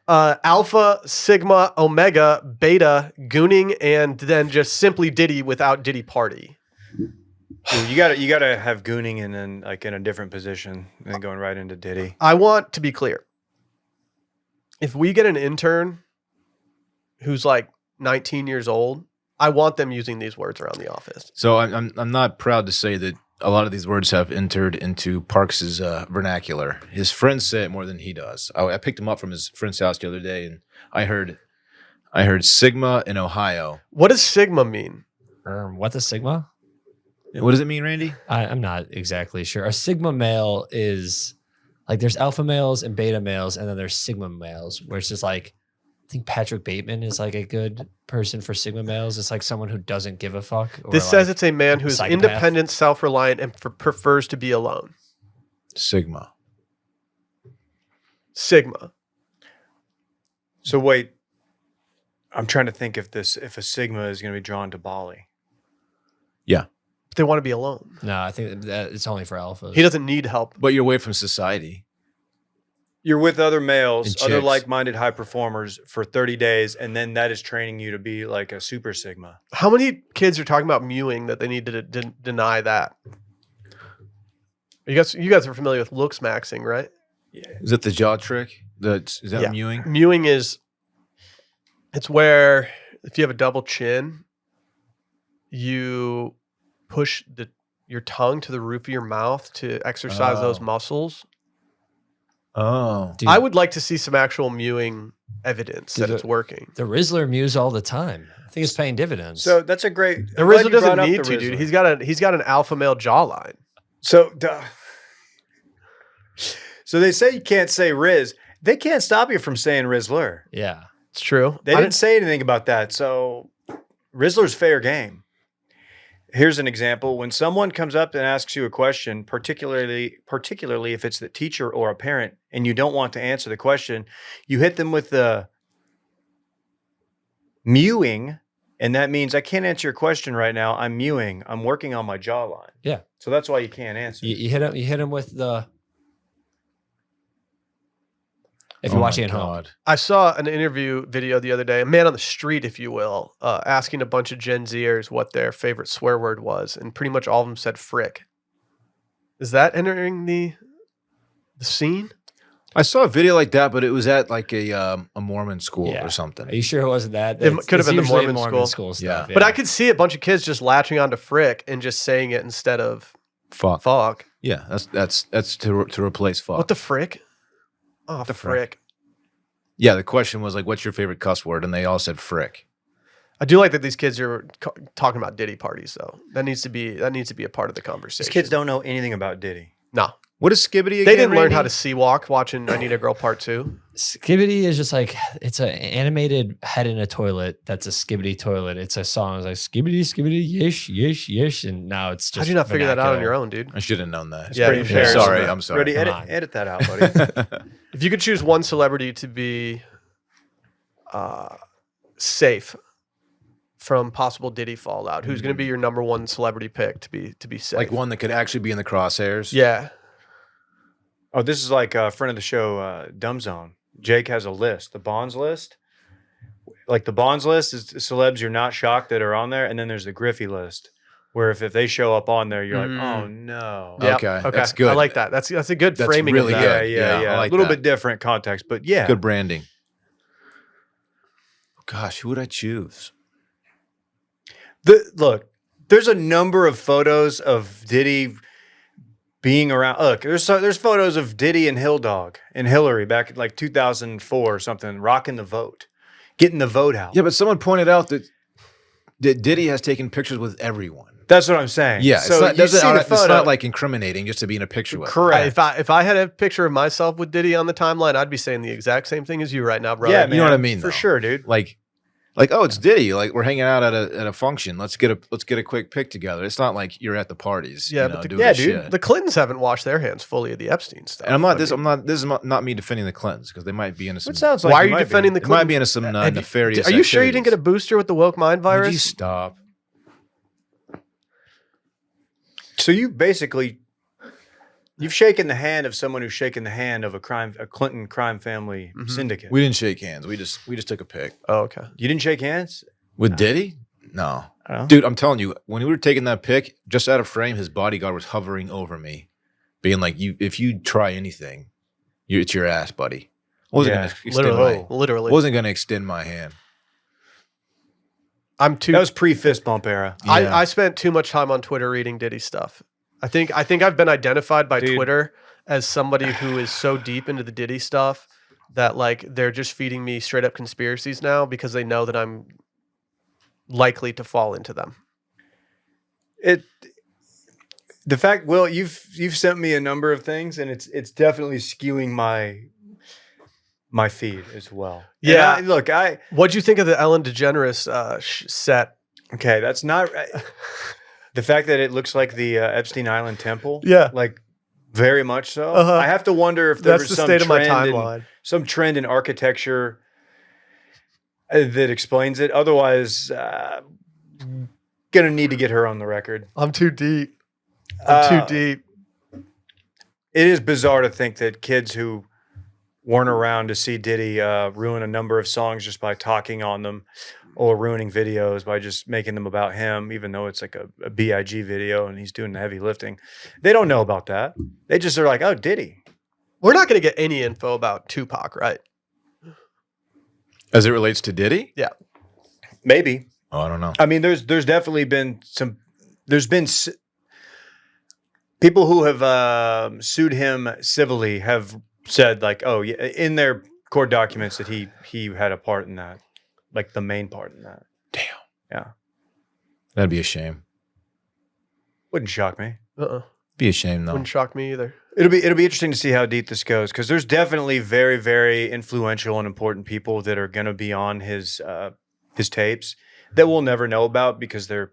Alpha, Sigma, Omega, Beta, Gooning, and then just simply Diddy without Diddy party.
Ooh, you gotta have gooning and then like in a different position and then going right into Diddy.
I want to be clear. If we get an intern who's like 19 years old, I want them using these words around the office.
So I'm not proud to say that a lot of these words have entered into Parks's vernacular. His friends say it more than he does. I picked him up from his friend's house the other day, and I heard Sigma in Ohio.
What does Sigma mean?
What the Sigma?
What does it mean, Randy?
I'm not exactly sure. A Sigma male is like there's alpha males and beta males, and then there's Sigma males, where it's just like I think Patrick Bateman is like a good person for Sigma males. It's like someone who doesn't give a fuck.
This says it's a man who is
psychopath.
independent, self-reliant, and prefers to be alone.
Sigma.
So wait, I'm trying to think if a Sigma is going to be drawn to Bali.
Yeah.
They want to be alone.
No, I think that it's only for alphas.
He doesn't need help.
But you're away from society.
You're with other males,
And
other
chicks.
like-minded high performers for 30 days, and then that is training you to be like a super Sigma.
How many kids are talking about mewing that they need to deny that? You guys are familiar with looks maxing, right?
Is that the jaw trick? Is that
Yeah.
mewing?
Mewing it's where if you have a double chin, you push your tongue to the roof of your mouth to exercise those muscles.
Oh.
Dude,
I would like to see some actual mewing evidence that it's working.
the Rizzler mews all the time. I think it's paying dividends.
So that's a great.
The
I'm glad
Rizzler
you
doesn't
brought up
need
the
to, dude.
Rizzler.
He's got an alpha male jawline.
So they say you can't say Riz. They can't stop you from saying Rizzler.
yeah.
It's true.
They didn't say anything about that. So Rizzler's fair game. Here's an example. When someone comes up and asks you a question, particularly if it's the teacher or a parent, and you don't want to answer the question, you hit them with the mewing, and that means I can't answer your question right now. I'm mewing. I'm working on my jawline.
Yeah.
So that's why you can't answer.
You hit him with the. If you're
Oh my
watching at home,
God.
I saw an interview video the other day, a man on the street, if you will, asking a bunch of Gen Zers what their favorite swear word was, and pretty much all of them said frick. Is that entering the scene?
I saw a video like that, but it was at like a Mormon school
Yeah.
or something.
Are you sure it wasn't that?
It could have been the
usually
Mormon school.
stuff.
But I could see a bunch of kids just latching on to frick and just saying it instead of fuck.
Yeah, that's to replace fuck.
What the frick? Oh, the frick.
Yeah, the question was like, what's your favorite cuss word? And they all said frick.
I do like that these kids are talking about Diddy parties, though. That needs to be a part of the conversation.
These kids don't know anything about Diddy.
No.
What is skibbity again?
They didn't learn
Randy?
how to sea walk watching I Need a Girl Part 2.
Skibbity is just like, it's an animated head in a toilet. That's a skibbity toilet. It's a song. It's like skibbity, skibbity, yish, yish, yish. And now it's just.
How'd you not figure that out on
vernacular.
your own, dude?
I should have known that.
Yeah, you should.
Sorry, I'm sorry.
Brody, edit that out, buddy.
If you could choose one celebrity to be safe from possible Diddy fallout, who's going to be your number one celebrity pick to be safe?
Like one that could actually be in the crosshairs.
Yeah.
Oh, this is like a friend of the show, Dumb Zone. Jake has a list, the Bonds list. Like the Bonds list is celebs you're not shocked that are on there, and then there's the Griffey list, where if they show up on there, you're like, oh no.
Yep.
Okay, that's good.
I like that. That's a good
That's
framing.
really
of that.
good.
Yeah.
I like
a little
that.
bit different context, but yeah.
Good branding. Gosh, who would I choose?
Look, there's a number of photos of Diddy being around. Look, there's photos of Diddy and Dog and Hillary back in like 2004 or something, rocking the vote, getting the vote out.
Yeah, but someone pointed out that Diddy has taken pictures with everyone.
That's what I'm saying.
Yeah,
so
it's not like incriminating just to be in a picture with.
Correct.
If I had a picture of myself with Diddy on the timeline, I'd be saying the exact same thing as you right now, bro.
Yeah,
You know what I mean?
For
though.
sure, dude.
Like, oh, it's Diddy. Like we're hanging out at a function. Let's get a quick pic together. It's not like you're at the parties.
Yeah,
you know,
but
doing this shit.
the Clintons haven't washed their hands fully of the Epstein stuff.
And this is not me defending the Clintons because they might be into some.
It sounds like
Why are
you
you
might
defending
be.
the
They might
Clintons?
be into some nefarious.
Are you sure you didn't get a
activities.
booster with the woke mind
Would
virus?
you stop?
So you've shaken the hand of someone who's shaken the hand of a Clinton crime family syndicate.
We didn't shake hands. We just took a pic.
Oh, okay.
You didn't shake hands?
With Diddy? No.
Oh.
Dude, I'm telling you, when we were taking that pic, just out of frame, his bodyguard was hovering over me, being like, if you try anything, it's your ass, buddy. I wasn't
Yeah,
gonna extend
Literally.
wasn't gonna extend my hand.
I'm too.
That was pre-fist bump era.
Yeah.
I spent too much time on Twitter reading Diddy stuff. I think I've been identified by
Dude.
Twitter as somebody who is so deep into the Diddy stuff that like they're just feeding me straight up conspiracies now because they know that I'm likely to fall into them.
The fact, Will, you've sent me a number of things, and it's definitely skewing my feed as well.
Yeah.
And look,
What'd you think of the Ellen DeGeneres set?
okay, that's not the fact that it looks like the Epstein Island Temple.
Yeah.
like very much so.
Uh-huh.
I have to wonder if there
That's
was
the
some
state of my
trend
timeline.
some trend in architecture that explains it. Otherwise, gonna need to get her on the record.
I'm too deep. I'm too deep.
It is bizarre to think that kids who weren't around to see Diddy ruin a number of songs just by talking on them, or ruining videos by just making them about him, even though it's like a B.I.G. video and he's doing the heavy lifting. They don't know about that. They just are like, oh, Diddy.
We're not going to get any info about Tupac, right?
As it relates to Diddy?
Yeah.
Maybe.
Oh, I don't know.
I mean, there's definitely been people who have sued him civilly have said like, oh, yeah, in their court documents that he had a part in that, like the main part in that.
Damn.
Yeah.
That'd be a shame.
Wouldn't shock me.
Be a shame though.
Wouldn't shock me either.
It'll be interesting to see how deep this goes, because there's definitely very, very influential and important people that are going to be on his tapes that we'll never know about because they're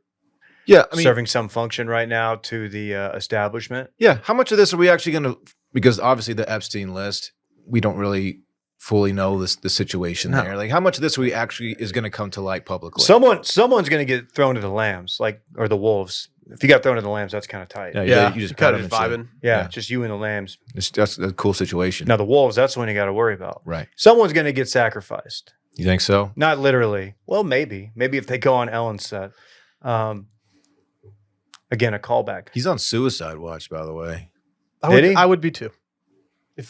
serving some function right now to the establishment.
Yeah. How much of this are we actually going to? Because obviously the Epstein list, we don't really fully know the situation there. Like, how much of this we actually is going to come to light publicly?
Someone's going to get thrown to the lambs, or the wolves. If you got thrown to the lambs, that's kind of tight.
Yeah, you just
kind
pet
of
them
just
and shit.
vibing.
Yeah, just you and the lambs.
That's a cool situation.
Now the wolves, that's the one you got to worry about.
Right.
Someone's going to get sacrificed.
You think so?
Not literally. Well, maybe if they go on Ellen's set. Again, a callback.
He's on suicide watch, by the way.
I would be too.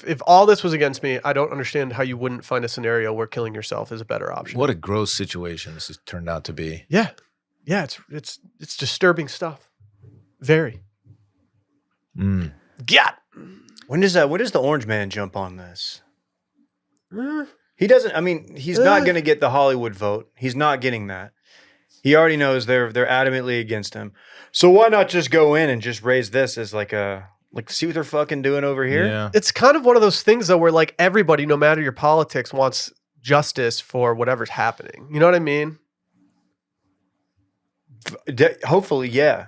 If all this was against me, I don't understand how you wouldn't find a scenario where killing yourself is a better option.
What a gross situation this has turned out to be.
Yeah. Yeah, it's disturbing stuff. Very. Yeah.
When does the Orange Man jump on this? He doesn't. I mean, he's not going to get the Hollywood vote. He's not getting that. He already knows they're adamantly against him. So why not just go in and just raise this as like see what they're fucking doing over here?
Yeah.
It's kind of one of those things though, where like everybody, no matter your politics, wants justice for whatever's happening. You know what I mean?
Hopefully, yeah.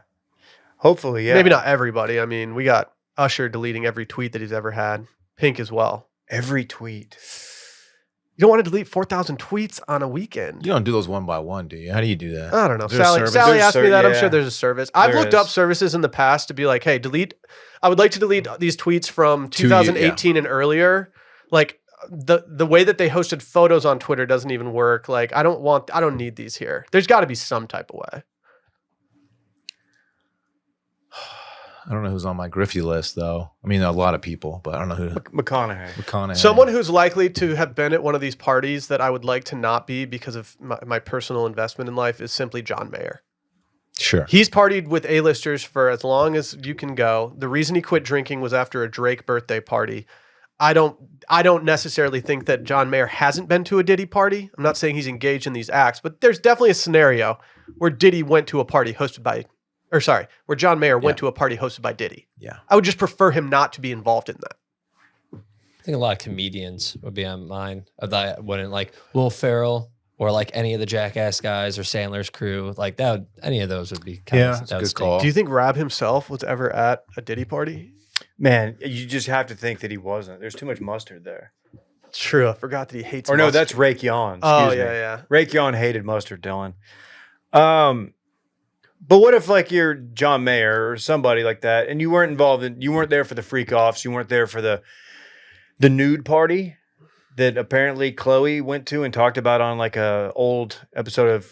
Hopefully, yeah.
Maybe not everybody. I mean, we got Usher deleting every tweet that he's ever had. Pink as well.
Every tweet.
You don't want to delete 4,000 tweets on a weekend.
You don't do those one by one, do you? How do you do that?
I don't know.
Is there a service?
Sally asked me that. I'm
yeah.
sure there's a service. I've
There
looked up
is.
services in the past to be like, hey, delete. I would like to delete these tweets from 2018 and earlier. Like the way that they hosted photos on Twitter doesn't even work. Like I don't need these here. There's got to be some type of way.
I don't know who's on my Griffey list, though. I mean, a lot of people, but I don't know who.
McConaughey.
Someone who's likely to have been at one of these parties that I would like to not be because of my personal investment in life is simply John Mayer.
Sure.
He's partied with A-listers for as long as you can go. The reason he quit drinking was after a Drake birthday party. I don't necessarily think that John Mayer hasn't been to a Diddy party. I'm not saying he's engaged in these acts, but there's definitely a scenario where Diddy went to a party hosted by, where John Mayer went to a party hosted by Diddy.
Yeah.
I would just prefer him not to be involved in that.
I think a lot of comedians would be on mine. I wouldn't like Will Ferrell or like any of the Jackass guys or Sandler's crew. Like that, any of those would be kind of
that's a good call.
Do you think Rab himself was ever at a Diddy party?
Man, you just have to think that he wasn't. There's too much mustard there.
True. I forgot that he hates
Or no,
mustard.
that's Raekwon.
Oh,
Excuse me.
yeah.
Raekwon hated mustard, Dylan. But what if like you're John Mayer or somebody like that, and you weren't involved in, you weren't there for the freak offs, you weren't there for the nude party that apparently Khloe went to and talked about on like a old episode of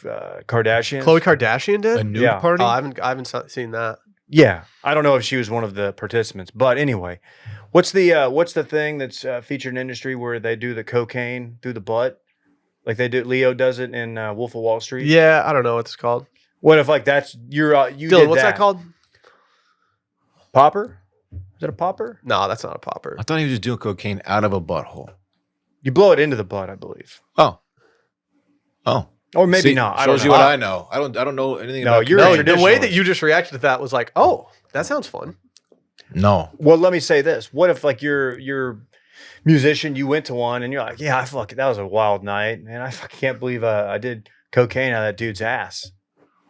Kardashians.
Khloe Kardashian did?
A nude
Yeah.
party?
Oh, I haven't seen that.
Yeah, I don't know if she was one of the participants, but anyway, what's the thing that's featured in industry where they do the cocaine through the butt, like they do? Leo does it in Wolf of Wall Street.
Yeah, I don't know what it's called.
What if like that's you
Dylan,
did
what's that called?
Popper? Is it a popper?
No, that's not a popper.
I thought he was just doing cocaine out of a butthole.
You blow it into the butt, I believe,
Oh.
or maybe
See,
not. I
Shows
don't
you
know.
what I know. I don't know anything
No,
about
you're
cocaine.
No, the way that
traditionalist.
you just reacted to that was like, oh, that sounds fun.
No.
Well, let me say this: what if like you're musician, you went to one and you're like, yeah, that was a wild night, man. I fucking can't believe I did cocaine out of that dude's ass,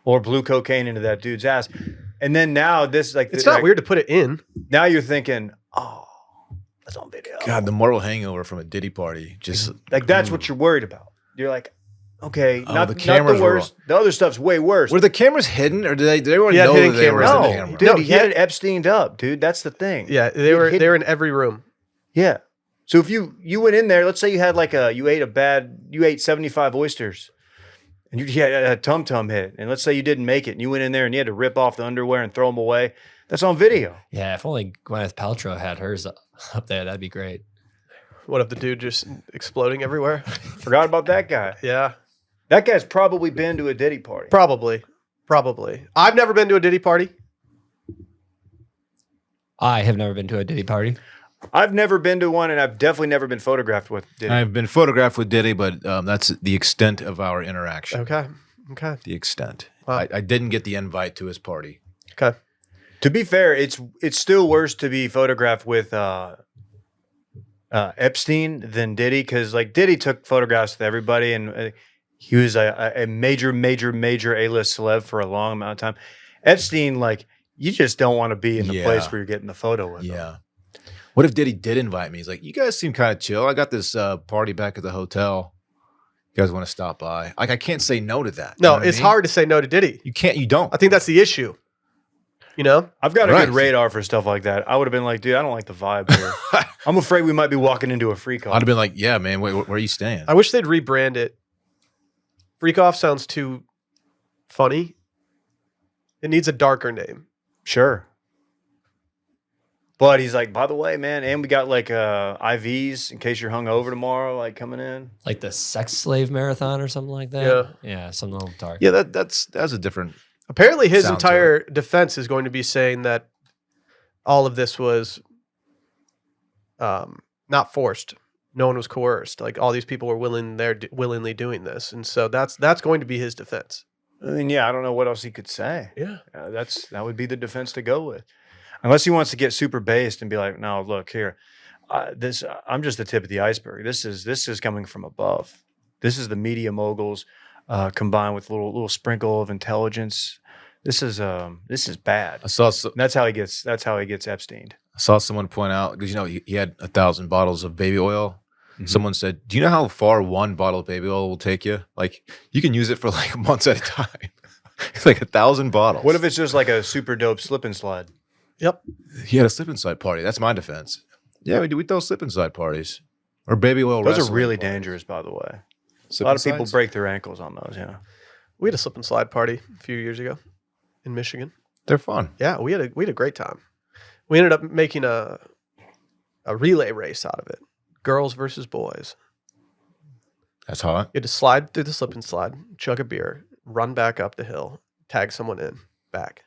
or blew cocaine into that dude's ass, and then now this like
It's not
like,
weird to put it in.
Now you're thinking, oh, that's on video.
God, the moral hangover from a Diddy party. Just
Like that's what you're worried about. You're like, okay,
Oh,
not
the
the
cameras were
worst. The other stuff's way worse.
Were the cameras hidden, or did they everyone
Yeah,
know
hidden
that they were
cameras.
on the
no,
camera?
dude,
No,
he
he
had
had-
it Epsteined up, dude. That's the thing.
Yeah, they
He
were
hid-
they were in every room.
Yeah. So if you went in there, let's say you had like you ate 75 oysters, and you had a tum tum hit, and let's say you didn't make it, and you went in there and you had to rip off the underwear and throw them away. That's on video.
Yeah, if only Gwyneth Paltrow had hers up there, that'd be great.
What if the dude just exploding everywhere?
Forgot about that guy.
Yeah,
That guy's probably been to a Diddy party.
probably. I've never been to a Diddy party.
I have never been to a Diddy party.
I've never been to one, and I've definitely never been photographed with Diddy.
I've been photographed with Diddy, but that's the extent of our interaction.
Okay.
The extent.
Wow.
I didn't get the invite to his party.
Okay.
To be fair, it's still worse to be photographed with Epstein than Diddy, because like Diddy took photographs with everybody, and he was a major A-list celeb for a long amount of time. Epstein, like, you just don't want to be in the
Yeah.
place where you're getting the photo with him.
Yeah. What if Diddy did invite me? He's like, you guys seem kind of chill. I got this party back at the hotel. You guys want to stop by? Like, I can't say no to that. You know
No,
what I
it's
mean?
hard to say no to Diddy.
You can't. You don't.
I think that's the issue. You know?
I've got a
Right.
good radar for stuff like that. I would have been like, dude, I don't like the vibe here. I'm afraid we might be walking into a freak off.
I'd have been like, yeah, man, where are you staying?
I wish they'd rebrand it. Freak Off sounds too funny. It needs a darker name.
Sure. But he's like, by the way, man, and we got like IVs in case you're hungover tomorrow, like coming in.
Like the sex slave marathon or something like that. Yeah, some little dark.
Yeah, that's a different.
Apparently, his
sound to
entire defense is going to be saying that all of this was not forced. No one was coerced. Like all these people were willingly doing this, and so that's going to be his defense.
I mean, yeah, I don't know what else he could say.
Yeah,
that would be the defense to go with, unless he wants to get super based and be like, no, look here, I'm just the tip of the iceberg. This is coming from above. This is the media moguls combined with a little sprinkle of intelligence. This is bad. That's how he gets Epsteined.
I saw someone point out because he had 1,000 bottles of baby oil. Mm-hmm. Someone said, "Do you know how far one bottle of baby oil will take you? Like you can use it for like months at a time. It's like 1,000 bottles.
What if it's just like a super dope slip and slide?"
Yep.
He had a slip and slide party. That's my defense. Yeah, we throw slip and slide parties or baby oil.
Those are really dangerous, by the way. A lot of people break their ankles on those. Yeah.
We had a slip and slide party a few years ago in Michigan.
They're fun.
Yeah, we had a great time. We ended up making a relay race out of it. Girls versus boys.
That's hot.
You had to slide through the slip and slide, chug a beer, run back up the hill, tag someone in, back.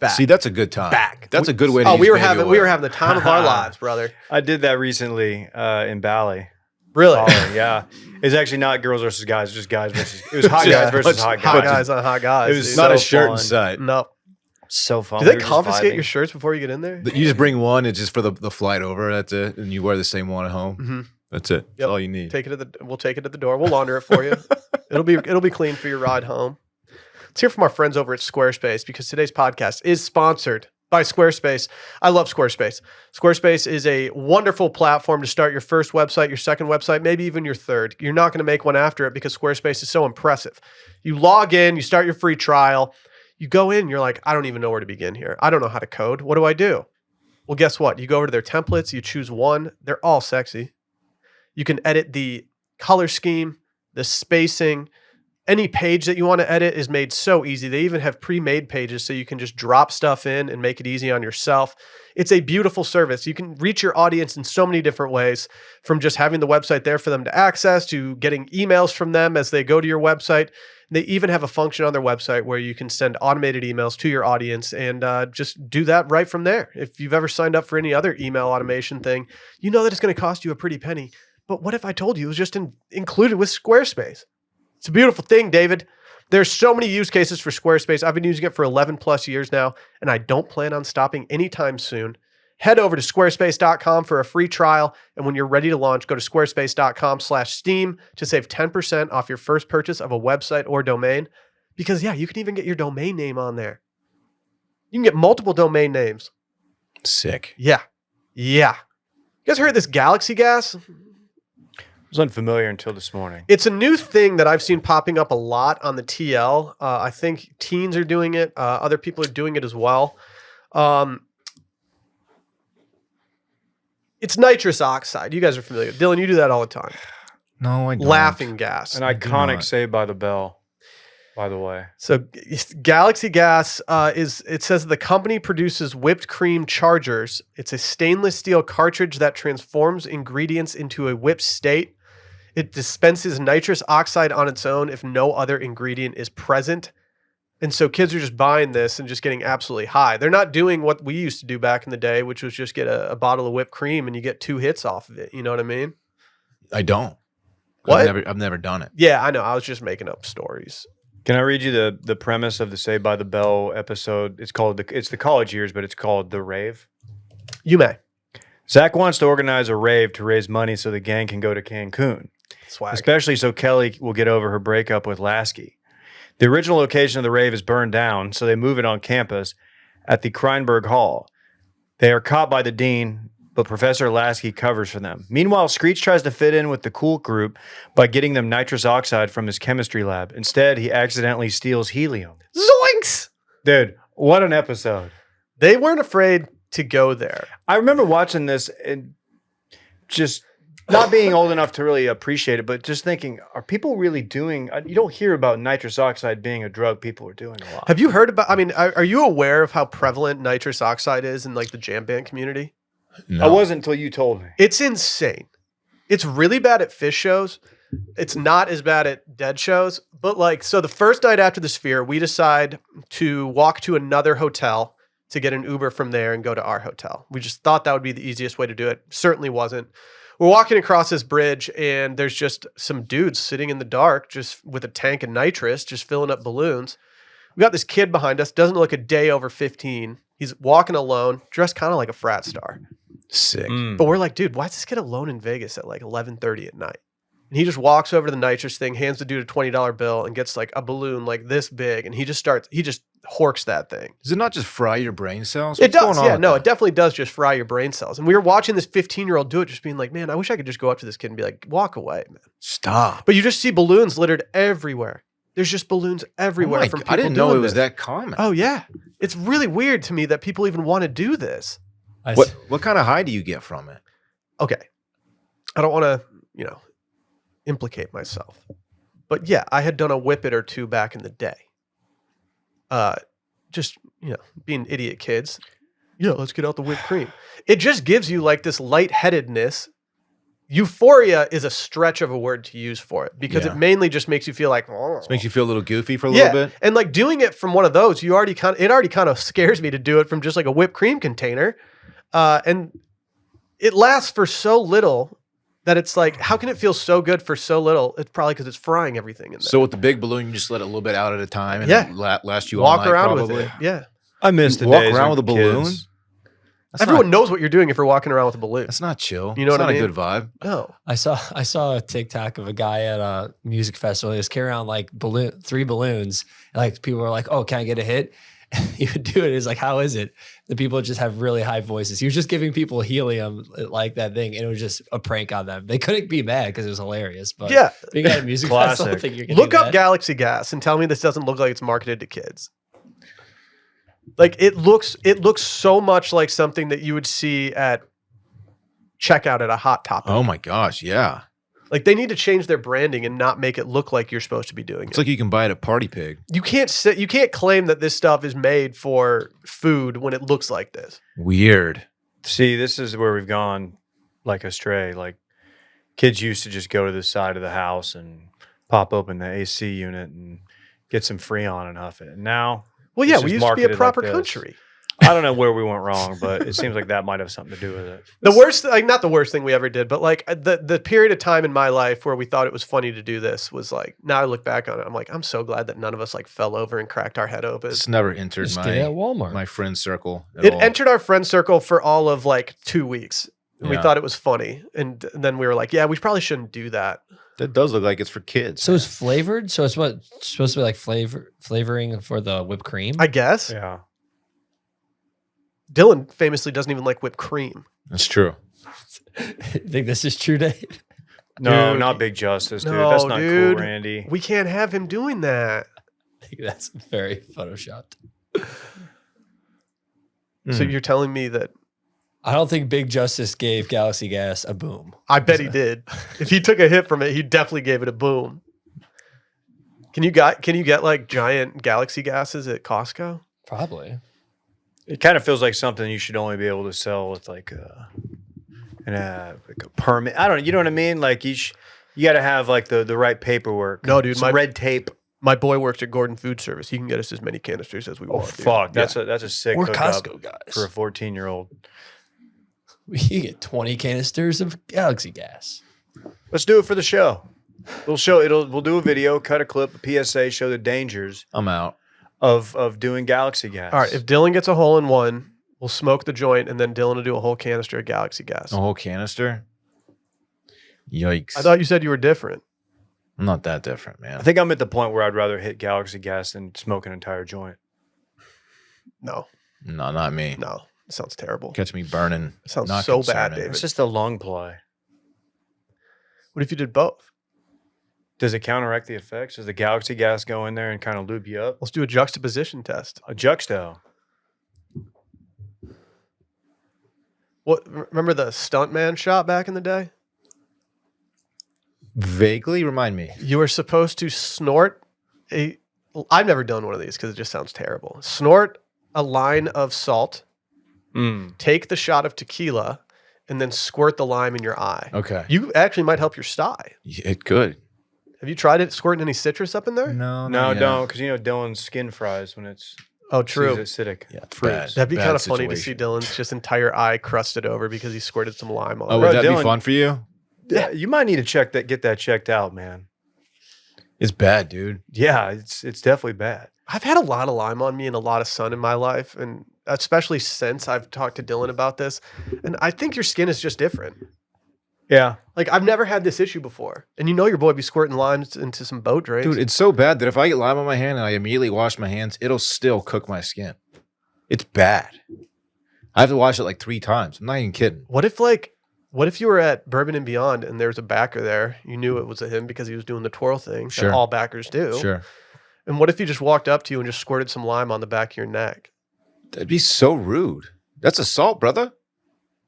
See, that's a good time.
Back.
That's a good way to use
we were having the time of our lives, brother.
I did that recently in Bali.
Really?
Yeah. It's actually not girls versus guys, just guys versus. It was hot guys versus hot guys.
Hot guys on hot guys.
It was
not a
so
shirt
fun.
in sight.
No.
So fun.
Do they confiscate your shirts before you get in there?
You just bring one. It's just for the flight over. That's it. And you wear the same one at home.
Mm-hmm.
That's it. That's all you need.
We'll take it to the door. We'll launder it for you. It'll be clean for your ride home. Let's hear from our friends over at Squarespace because today's podcast is sponsored by Squarespace. I love Squarespace. Squarespace is a wonderful platform to start your first website, your second website, maybe even your third. You're not going to make one after it because Squarespace is so impressive. You log in, you start your free trial. You go in, you're like, I don't even know where to begin here. I don't know how to code. What do I do? Well, guess what? You go over to their templates, you choose one. They're all sexy. You can edit the color scheme, the spacing. Any page that you want to edit is made so easy. They even have pre-made pages so you can just drop stuff in and make it easy on yourself. It's a beautiful service. You can reach your audience in so many different ways, from just having the website there for them to access to getting emails from them as they go to your website. They even have a function on their website where you can send automated emails to your audience and just do that right from there. If you've ever signed up for any other email automation thing, you know that it's going to cost you a pretty penny. But what if I told you it was just included with Squarespace? It's a beautiful thing, David. There's so many use cases for Squarespace. I've been using it for 11 plus years now, and I don't plan on stopping anytime soon. Head over to squarespace.com for a free trial. And when you're ready to launch, go to squarespace.com/steam to save 10% off your first purchase of a website or domain. Because you can even get your domain name on there. You can get multiple domain names.
Sick.
Yeah. You guys heard this Galaxy Gas?
It was unfamiliar until this morning.
It's a new thing that I've seen popping up a lot on the TL. I think teens are doing it. Other people are doing it as well. It's nitrous oxide. You guys are familiar. Dylan, you do that all the time.
No, I don't.
Laughing gas.
An iconic Saved by the Bell, by the way.
So Galaxy Gas it says the company produces whipped cream chargers. It's a stainless steel cartridge that transforms ingredients into a whipped state. It dispenses nitrous oxide on its own if no other ingredient is present. And so kids are just buying this and just getting absolutely high. They're not doing what we used to do back in the day, which was just get a bottle of whipped cream and you get 2 hits off of it. You know what I mean?
I don't.
What?
I've never done it.
Yeah, I know. I was just making up stories.
Can I read you the premise of the Saved by the Bell episode? It's the college years, but it's called The Rave.
You may.
Zach wants to organize a rave to raise money so the gang can go to Cancun.
Swag.
Especially so Kelly will get over her breakup with Lasky. The original location of the rave is burned down, so they move it on campus at the Kreinberg Hall. They are caught by the dean, but Professor Lasky covers for them. Meanwhile, Screech tries to fit in with the cool group by getting them nitrous oxide from his chemistry lab. Instead, he accidentally steals helium.
Zoinks!
Dude, what an episode.
They weren't afraid to go there.
I remember watching this and just not being old enough to really appreciate it, but just thinking, are people really doing, you don't hear about nitrous oxide being a drug people are doing a lot.
Have you heard about, are you aware of how prevalent nitrous oxide is in like the jam band community?
No.
I wasn't until you told me.
It's insane. It's really bad at fish shows. It's not as bad at dead shows. But like, so the first night after the Sphere, we decide to walk to another hotel to get an Uber from there and go to our hotel. We just thought that would be the easiest way to do it. Certainly wasn't. We're walking across this bridge and there's just some dudes sitting in the dark, just with a tank of nitrous, just filling up balloons. We got this kid behind us, doesn't look a day over 15. He's walking alone, dressed kind of like a frat star.
Sick.
But we're like, dude, why is this kid alone in Vegas at like 11:30 at night? And he just walks over to the nitrous thing, hands the dude a $20 bill and gets like a balloon like this big. And he just horks that thing.
Does it not just fry your brain cells?
It
What's
does.
going on
Yeah,
with
no,
that?
it definitely does just fry your brain cells. And we were watching this 15-year-old do it, just being like, man, I wish I could just go up to this kid and be like, walk away, man.
Stop.
But you just see balloons littered everywhere. There's just balloons everywhere from people
I didn't know
doing
it was
this.
that common.
Oh, yeah. It's really weird to me that people even want to do this.
What kind of high do you get from it?
Okay. I don't want to, implicate myself. But yeah, I had done a whippet or two back in the day. Just, being idiot kids. Yeah, let's get out the whipped cream. It just gives you like this lightheadedness. Euphoria is a stretch of a word to use for it because it mainly just makes you feel like, oh.
It makes you feel a little goofy for a little bit.
And like doing it from one of those, it already kind of scares me to do it from just like a whipped cream container. And it lasts for so little that it's like, how can it feel so good for so little? It's probably because it's frying everything in there.
So with the big balloon, you just let it a little bit out at a time and
Yeah.
last you all
Walk
night
around
probably.
with it. Yeah.
I miss the
Walk
days
around
when
with a balloon?
kids-
Everyone knows what you're doing if you're walking around with a balloon.
That's not chill.
You know
It's
what I
not
mean?
a good vibe.
No.
I saw a TikTok of a guy at a music festival. He was carrying around like 3 balloons. And like people were like, "Oh, can I get a hit?" And he would do it. He's like, "How is it?" The people just have really high voices. He was just giving people helium like that thing, and it was just a prank on them. They couldn't be mad because it was hilarious. But
Yeah.
being at a music festival, I think you're gonna
Look
do
up
that.
Galaxy Gas and tell me this doesn't look like it's marketed to kids. Like it looks so much like something that you would see at checkout at a Hot Topic.
Oh my gosh, yeah.
Like they need to change their branding and not make it look like you're supposed to be doing
It's
it.
like you can buy it at Party Pig.
You can't claim that this stuff is made for food when it looks like this.
Weird.
See, this is where we've gone like astray. Like kids used to just go to the side of the house and pop open the AC unit and get some Freon and huff it. And now,
Well, yeah,
it's
we
just
used to be a
marketed
proper
like this.
country.
I don't know where we went wrong, but it seems like that might have something to do with it.
The worst, like not the worst thing we ever did, but like the period of time in my life where we thought it was funny to do this was like, now I look back on it, I'm like, I'm so glad that none of us like fell over and cracked our head open.
It's never entered
Just get it at
my
Walmart.
friend circle at
It
all.
entered our friend circle for all of like 2 weeks. And we
Yeah.
thought it was funny. And then we were like, yeah, we probably shouldn't do that.
That does look like it's for kids.
So it's flavored. So it's supposed to be like flavoring for the whipped cream.
I guess.
Yeah.
Dylan famously doesn't even like whipped cream.
That's true.
Think this is true, Dave?
No,
Dude.
not Big Justice, dude.
No,
That's not
dude.
cool, Randy.
We can't have him doing that.
I think that's very photoshopped.
So you're telling me that
I don't think Big Justice gave Galaxy Gas a boom.
I bet he did. If he took a hit from it, he definitely gave it a boom. Can you get like giant Galaxy gases at Costco?
Probably.
It kind of feels like something you should only be able to sell with like a permit. I don't know. You know what I mean? Like you got to have like the right paperwork.
No, dude,
Some red tape.
My boy works at Gordon Food Service. He can get us as many canisters as we
Oh
want. dude.
fuck,
Yeah.
that's a sick
We're
hookup
Costco guys.
for a 14-year-old.
You get 20 canisters of Galaxy Gas.
Let's do it for the show. We'll do a video, cut a clip, a PSA, show the dangers
I'm out.
of doing Galaxy Gas.
All right, if Dylan gets a hole in one, we'll smoke the joint, and then Dylan will do a whole canister of Galaxy gas.
A whole canister? Yikes.
I thought you said you were different.
I'm not that different, man.
I think I'm at the point where I'd rather hit Galaxy Gas than smoke an entire joint.
No,
No, not me.
no, it sounds terrible.
Catch me burning.
It sounds
Not
so bad,
concerning.
David.
It's just a lung play.
What if you did both?
Does it counteract the effects? Does the Galaxy Gas go in there and kind of lube you up?
Let's do a juxtaposition test.
A juxto.
Remember the stuntman shot back in the day?
Vaguely remind me.
You were supposed to snort I've never done one of these because it just sounds terrible. Snort a line of salt, take the shot of tequila, and then squirt the lime in your eye.
Okay.
You actually might help your sty.
It could.
Have you tried it squirting any citrus up in there?
No,
not yet.
don't, because Dylan's skin fries when it's
Oh, true.
acidic.
Yeah,
fruits.
That'd be
bad
kind of funny to see
situation.
Dylan's just entire eye crusted over because he squirted some lime on
Oh,
it.
would
Bro,
that
Dylan-
be fun for you?
Yeah, you might need to get that checked out, man.
It's bad, dude.
Yeah, it's definitely bad.
I've had a lot of lime on me and a lot of sun in my life, and especially since I've talked to Dylan about this. And I think your skin is just different.
Yeah.
Like, I've never had this issue before. And your boy be squirting limes into some boat drinks.
Dude, it's so bad that if I get lime on my hand and I immediately wash my hands, it'll still cook my skin. It's bad. I have to wash it like 3 times. I'm not even kidding.
What if you were at Bourbon and Beyond and there's a backer there? You knew it was him because he was doing the twirl thing
Sure.
that all backers do.
Sure.
And what if he just walked up to you and just squirted some lime on the back of your neck?
That'd be so rude. That's assault, brother.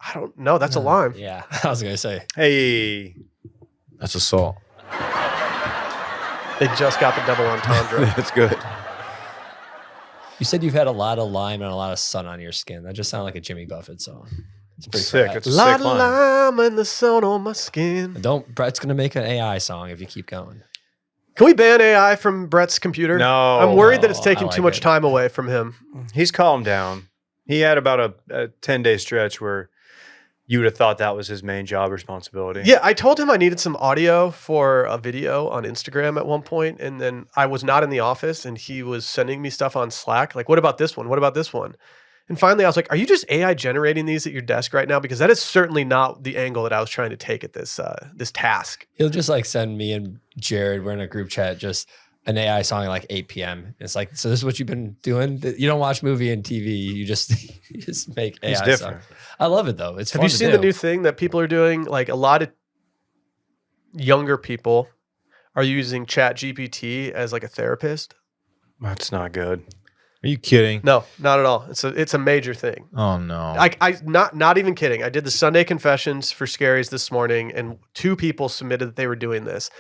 I don't know. That's a lime.
Yeah, I was gonna say.
Hey.
That's assault.
They just got the double entendre.
That's good.
You said you've had a lot of lime and a lot of sun on your skin. That just sounded like a Jimmy Buffett song. It's pretty
Sick.
fat.
It's a
Lot
sick
of
line.
lime and the sun on my skin.
Brett's gonna make an AI song if you keep going.
Can we ban AI from Brett's computer?
No.
I'm worried that it's
I
taking
like
too much
it.
time away from him.
He's calmed down. He had about a 10-day stretch where you would have thought that was his main job responsibility.
Yeah, I told him I needed some audio for a video on Instagram at one point, and then I was not in the office, and he was sending me stuff on Slack. Like, what about this one? What about this one? And finally, I was like, are you just AI generating these at your desk right now? Because that is certainly not the angle that I was trying to take at this this task.
He'll just like send me and Jared, we're in a group chat, just an AI song at like 8 p.m. It's like, so this is what you've been doing? You don't watch movie and TV. You just make AI
It's different.
songs. I love it though. It's
Have
fun
you
to
seen
do.
the new thing that people are doing? Like, a lot of younger people are using Chat GPT as like a therapist.
That's not good.
Are you kidding?
No, not at all. It's a major thing.
Oh, no.
I not even kidding. I did the Sunday confessions for Scaries this morning, and 2 people submitted that they were doing this.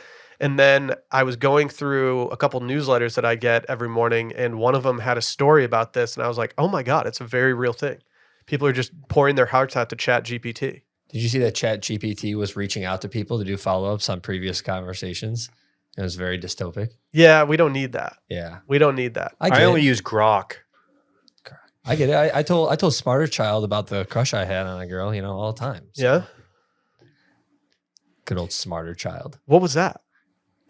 And then I was going through a couple newsletters that I get every morning, and one of them had a story about this, and I was like, oh my God, it's a very real thing. People are just pouring their hearts out to Chat GPT.
Did you see that Chat GPT was reaching out to people to do follow-ups on previous conversations? It was very dystopic.
Yeah, we don't need that.
Yeah.
We don't need that.
I get
I only
it.
use Grok.
I get it. I told Smarter Child about the crush I had on a girl, all the time. So,
Yeah?
Good old Smarter Child.
What was that?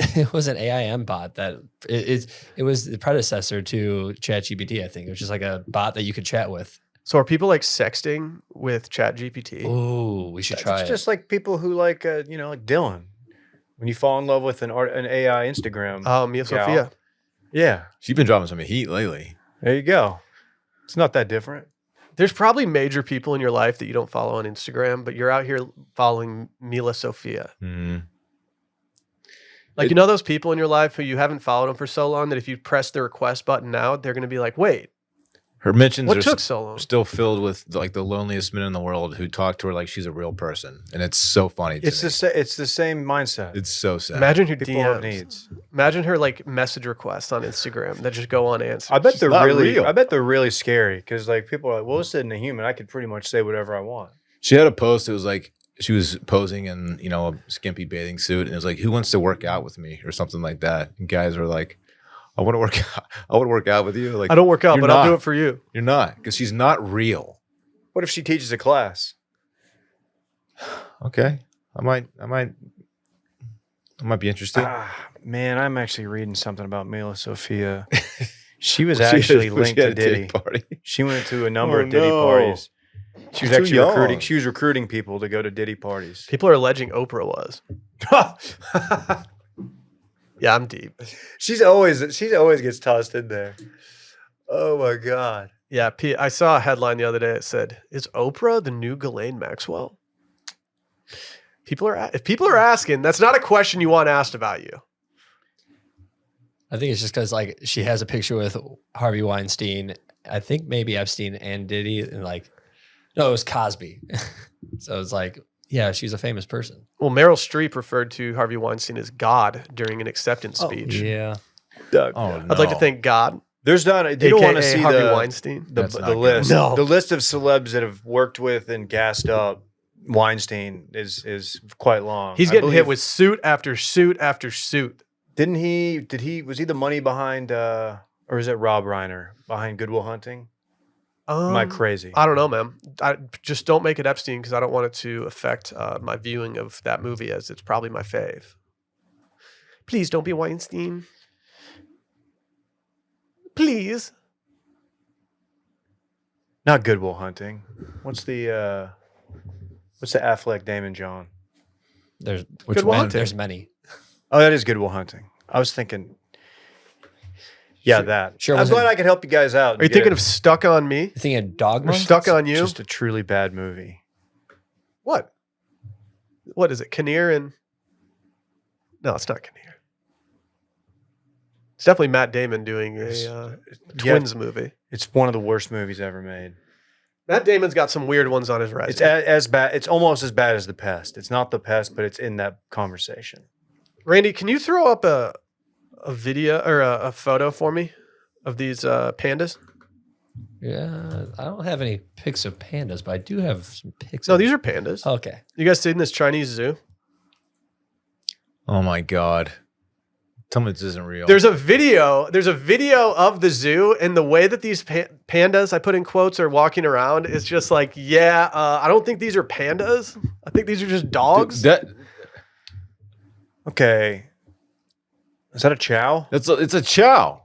It was an AIM bot that it was the predecessor to ChatGPT, I think. It was just like a bot that you could chat with.
So are people like sexting with Chat GPT?
Oh, we should try
It's
it.
just like people who like Dylan. When you fall in love with an AI Instagram.
Mia
gal.
Sophia.
Yeah.
She's been dropping some heat lately.
There you go. It's not that different.
There's probably major people in your life that you don't follow on Instagram, but you're out here following Mila Sophia.
Mm.
Like, those people in your life who you haven't followed them for so long that if you press the request button now, they're going to be like, wait,
Her mentions
what
are
took so long?
still filled with like the loneliest men in the world who talk to her like she's a real person. And it's so funny to
It's
me.
it's the same mindset.
It's so sad.
Imagine her
People have
DMs.
needs.
Imagine her like message requests on Instagram that just go unanswered.
I bet
It's
they're
not
really
real.
I bet they're really scary because like people are like, well, it's in a human. I could pretty much say whatever I want.
She had a post. It was like she was posing in, a skimpy bathing suit. And it was like, who wants to work out with me or something like that? And guys were like, I want to work out. I want to work out with you. Like,
I don't work out,
you're
but I'll do
not.
it for you.
You're not, because she's not real.
What if she teaches a class?
Okay. I might be interested.
Man, I'm actually reading something about Mila Sophia. She was
She
actually
had-
linked
she had
to
a
Diddy.
party.
She went to a number
Oh,
of Diddy
no.
parties. She was
She's too
actually
young.
recruiting. She was recruiting people to go to Diddy parties.
People are alleging Oprah was. Yeah, I'm deep.
She always gets tossed in there. Oh my god.
Yeah, I saw a headline the other day that said, "Is Oprah the new Ghislaine Maxwell?" If people are asking, that's not a question you want asked about you.
I think it's just because like she has a picture with Harvey Weinstein. I think maybe Epstein and Diddy, and no, it was Cosby. So it's like, yeah, she's a famous person.
Well, Meryl Streep referred to Harvey Weinstein as God during an acceptance speech.
Yeah.
Oh,
I'd like to thank God.
There's not. You don't want to
AKA
see
Harvey
the
Weinstein.
the,
That's
the
not
list.
good. No.
The list of celebs that have worked with and gassed up Weinstein is quite long.
He's getting hit with suit after suit after suit.
Didn't he? Was he the money behind, or is it Rob Reiner behind Good Will Hunting? Am I crazy?
I don't know, man. I just don't make it Epstein because I don't want it to affect my viewing of that movie, as it's probably my fave. Please don't be Weinstein. Please.
Not Good Will Hunting. What's the Affleck Damon John?
There's
Good Will Hunting.
There's many.
Oh, that is Good Will Hunting. I was thinking, that.
Sure.
I'm glad I could help you guys out.
Are you thinking of Stuck on Me?
You thinking Dogma?
Or Stuck on You?
Just a truly bad movie.
What? What is it? Kinnear and... No, it's not Kinnear. It's definitely Matt Damon doing a twins movie.
It's one of the worst movies ever made.
Matt Damon's got some weird ones on his resume.
It's as bad. It's almost as bad as The Pest. It's not The Pest, but it's in that conversation.
Randy, can you throw up a video or a photo for me of these pandas?
Yeah, I don't have any pics of pandas, but I do have some pics.
No, these are pandas.
Okay.
You guys seen this Chinese zoo?
Oh my God. Tell me this isn't real.
There's a video of the zoo, and the way that these pandas, I put in quotes, are walking around is just like, I don't think these are pandas. I think these are just dogs.
Okay. Is that a chow?
It's a chow.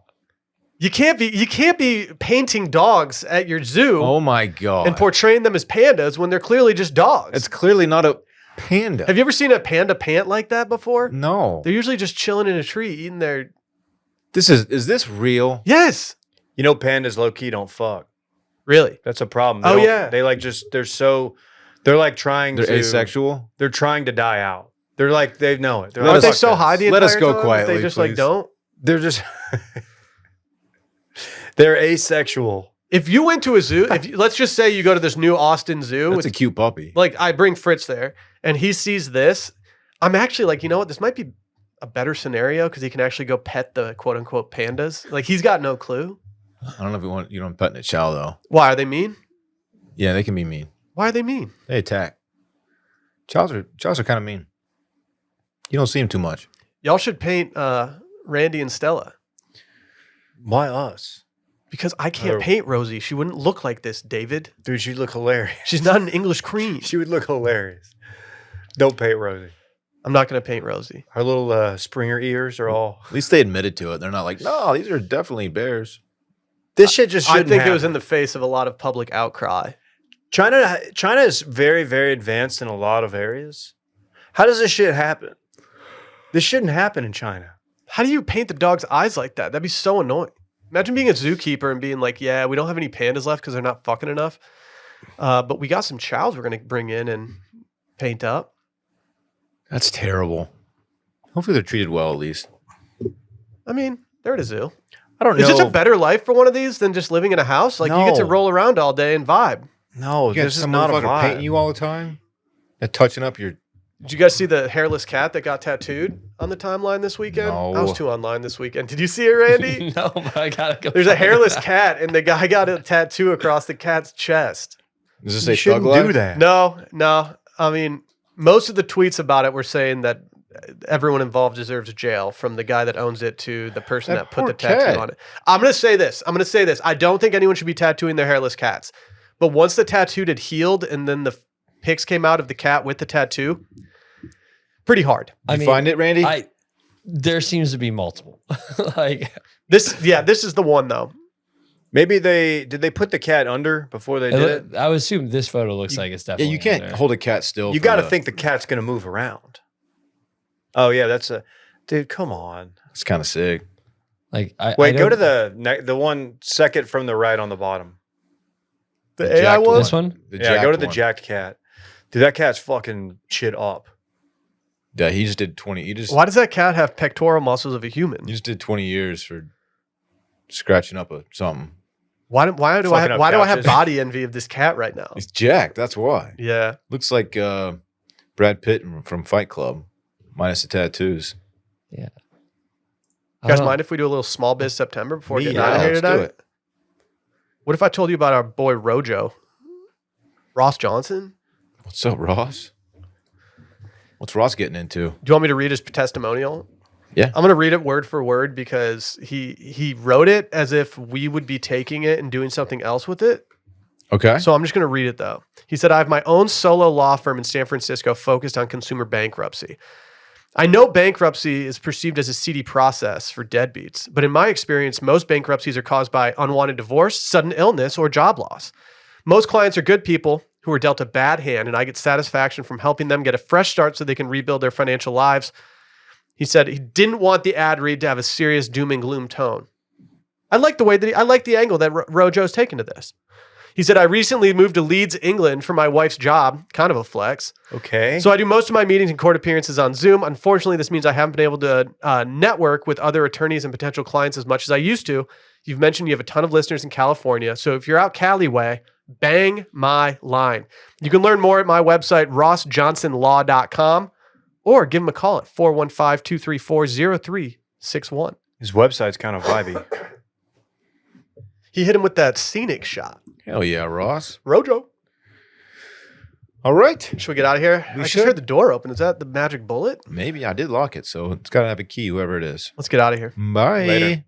You can't be painting dogs at your zoo.
Oh my God.
And portraying them as pandas when they're clearly just dogs.
It's clearly not a panda.
Have you ever seen a panda pant like that before?
No.
They're usually just chilling in a tree eating their...
Is this real?
Yes.
You know, pandas low key don't fuck.
Really?
That's a problem. They they're like trying
They're
to...
asexual?
They're trying to die out. They're like, they know it.
Aren't they so high the entire
Let us go
time?
quietly,
They just
please.
like don't?
They're just... They're asexual.
If you went to a zoo, let's just say you go to this new Austin zoo.
That's a cute puppy.
Like, I bring Fritz there, and he sees this. I'm actually like, you know what? This might be a better scenario because he can actually go pet the quote-unquote pandas. Like, he's got no clue.
I don't know if you don't pet in a chow, though.
Why? Are they mean?
Yeah, they can be mean.
Why are they mean?
They attack. Chows are kind of mean. You don't see them too much.
Y'all should paint Randy and Stella.
Why us?
Because I can't paint Rosie. She wouldn't look like this, David.
Dude, she'd look hilarious.
She's not an English queen.
She would look hilarious. Don't paint Rosie.
I'm not going to paint Rosie.
Her little Springer ears are all...
At least they admitted to it. They're not like, no, these are definitely bears.
This shit just shouldn't
I think
happen.
it was in the face of a lot of public outcry.
China is very, very advanced in a lot of areas. How does this shit happen? This shouldn't happen in China.
How do you paint the dog's eyes like that? That'd be so annoying. Imagine being a zookeeper and being like, yeah, we don't have any pandas left because they're not fucking enough. But we got some chows we're going to bring in and paint up.
That's terrible. Hopefully they're treated well, at least.
I mean, they're at a zoo.
I don't know.
Is this a better life for one of these than just living in a house? Like, you get to
No.
roll around all day and vibe.
No, this is not a vibe.
painting you all the time. They're touching up your...
Did you guys see the hairless cat that got tattooed on the timeline this weekend?
No.
I was too online this weekend. Did you see it, Randy?
No, but I gotta go.
There's a
find
hairless
that.
cat, and the guy got a tattoo across the cat's chest.
Does this
You
say
shouldn't
thug life?
do that.
No. I mean, most of the tweets about it were saying that everyone involved deserves jail, from the guy that owns it to the person
That
that put the
poor
tattoo
cat.
on it. I'm going to say this. I don't think anyone should be tattooing their hairless cats. But once the tattoo had healed and then the pics came out of the cat with the tattoo, pretty hard.
Did you find it, Randy?
There seems to be multiple. Like
This is the one though.
Maybe did they put the cat under before they did it?
I would assume this photo looks like it's
Yeah,
definitely.
you can't
under.
hold a cat still.
You
for
got to
the-
think the cat's going to move around. Oh yeah, dude. Come on.
It's kind of sick.
Like,
Wait, go to the one second from the right on the bottom.
The
The
AI
jacked
one?
this one.
The
Yeah, go
jacked
to the
one.
jacked cat. Dude, that cat's fucking shit up.
Yeah, he just did 20. He just
Why does that cat have pectoral muscles of a human?
did 20 years for scratching up something.
Why do I
Fucking up
have
couches.
body envy of this cat right now?
He's jacked. That's why.
Yeah.
Looks like Brad Pitt from Fight Club, minus the tattoos.
Yeah.
You guys mind if we do a little small biz September before
Me,
getting
yeah,
out of here
let's do
today?
it.
What if I told you about our boy Rojo? Ross Johnson?
What's up, Ross? What's Ross getting into?
Do you want me to read his testimonial?
Yeah.
I'm going to read it word for word because he wrote it as if we would be taking it and doing something else with it.
Okay.
So I'm just going to read it though. He said, I have my own solo law firm in San Francisco focused on consumer bankruptcy. I know bankruptcy is perceived as a seedy process for deadbeats, but in my experience, most bankruptcies are caused by unwanted divorce, sudden illness, or job loss. Most clients are good people who are dealt a bad hand, and I get satisfaction from helping them get a fresh start so they can rebuild their financial lives. He said he didn't want the ad read to have a serious doom and gloom tone. I like the way that I like the angle that Rojo's taken to this. He said, I recently moved to Leeds, England for my wife's job. Kind of a flex.
Okay.
So I do most of my meetings and court appearances on Zoom. Unfortunately, this means I haven't been able to network with other attorneys and potential clients as much as I used to. You've mentioned you have a ton of listeners in California. So if you're out Cali way, bang my line. You can learn more at my website, rossjohnsonlaw.com, or give him a call at 415-234-0361.
His website's kind of vibey.
He hit him with that scenic shot.
Hell yeah, Ross.
Rojo.
All right.
Should we get out of here? I just heard the door open. Is that the magic bullet?
Maybe I did lock it, so it's got to have a key, whoever it is.
Let's get out of here.
Bye.
Later.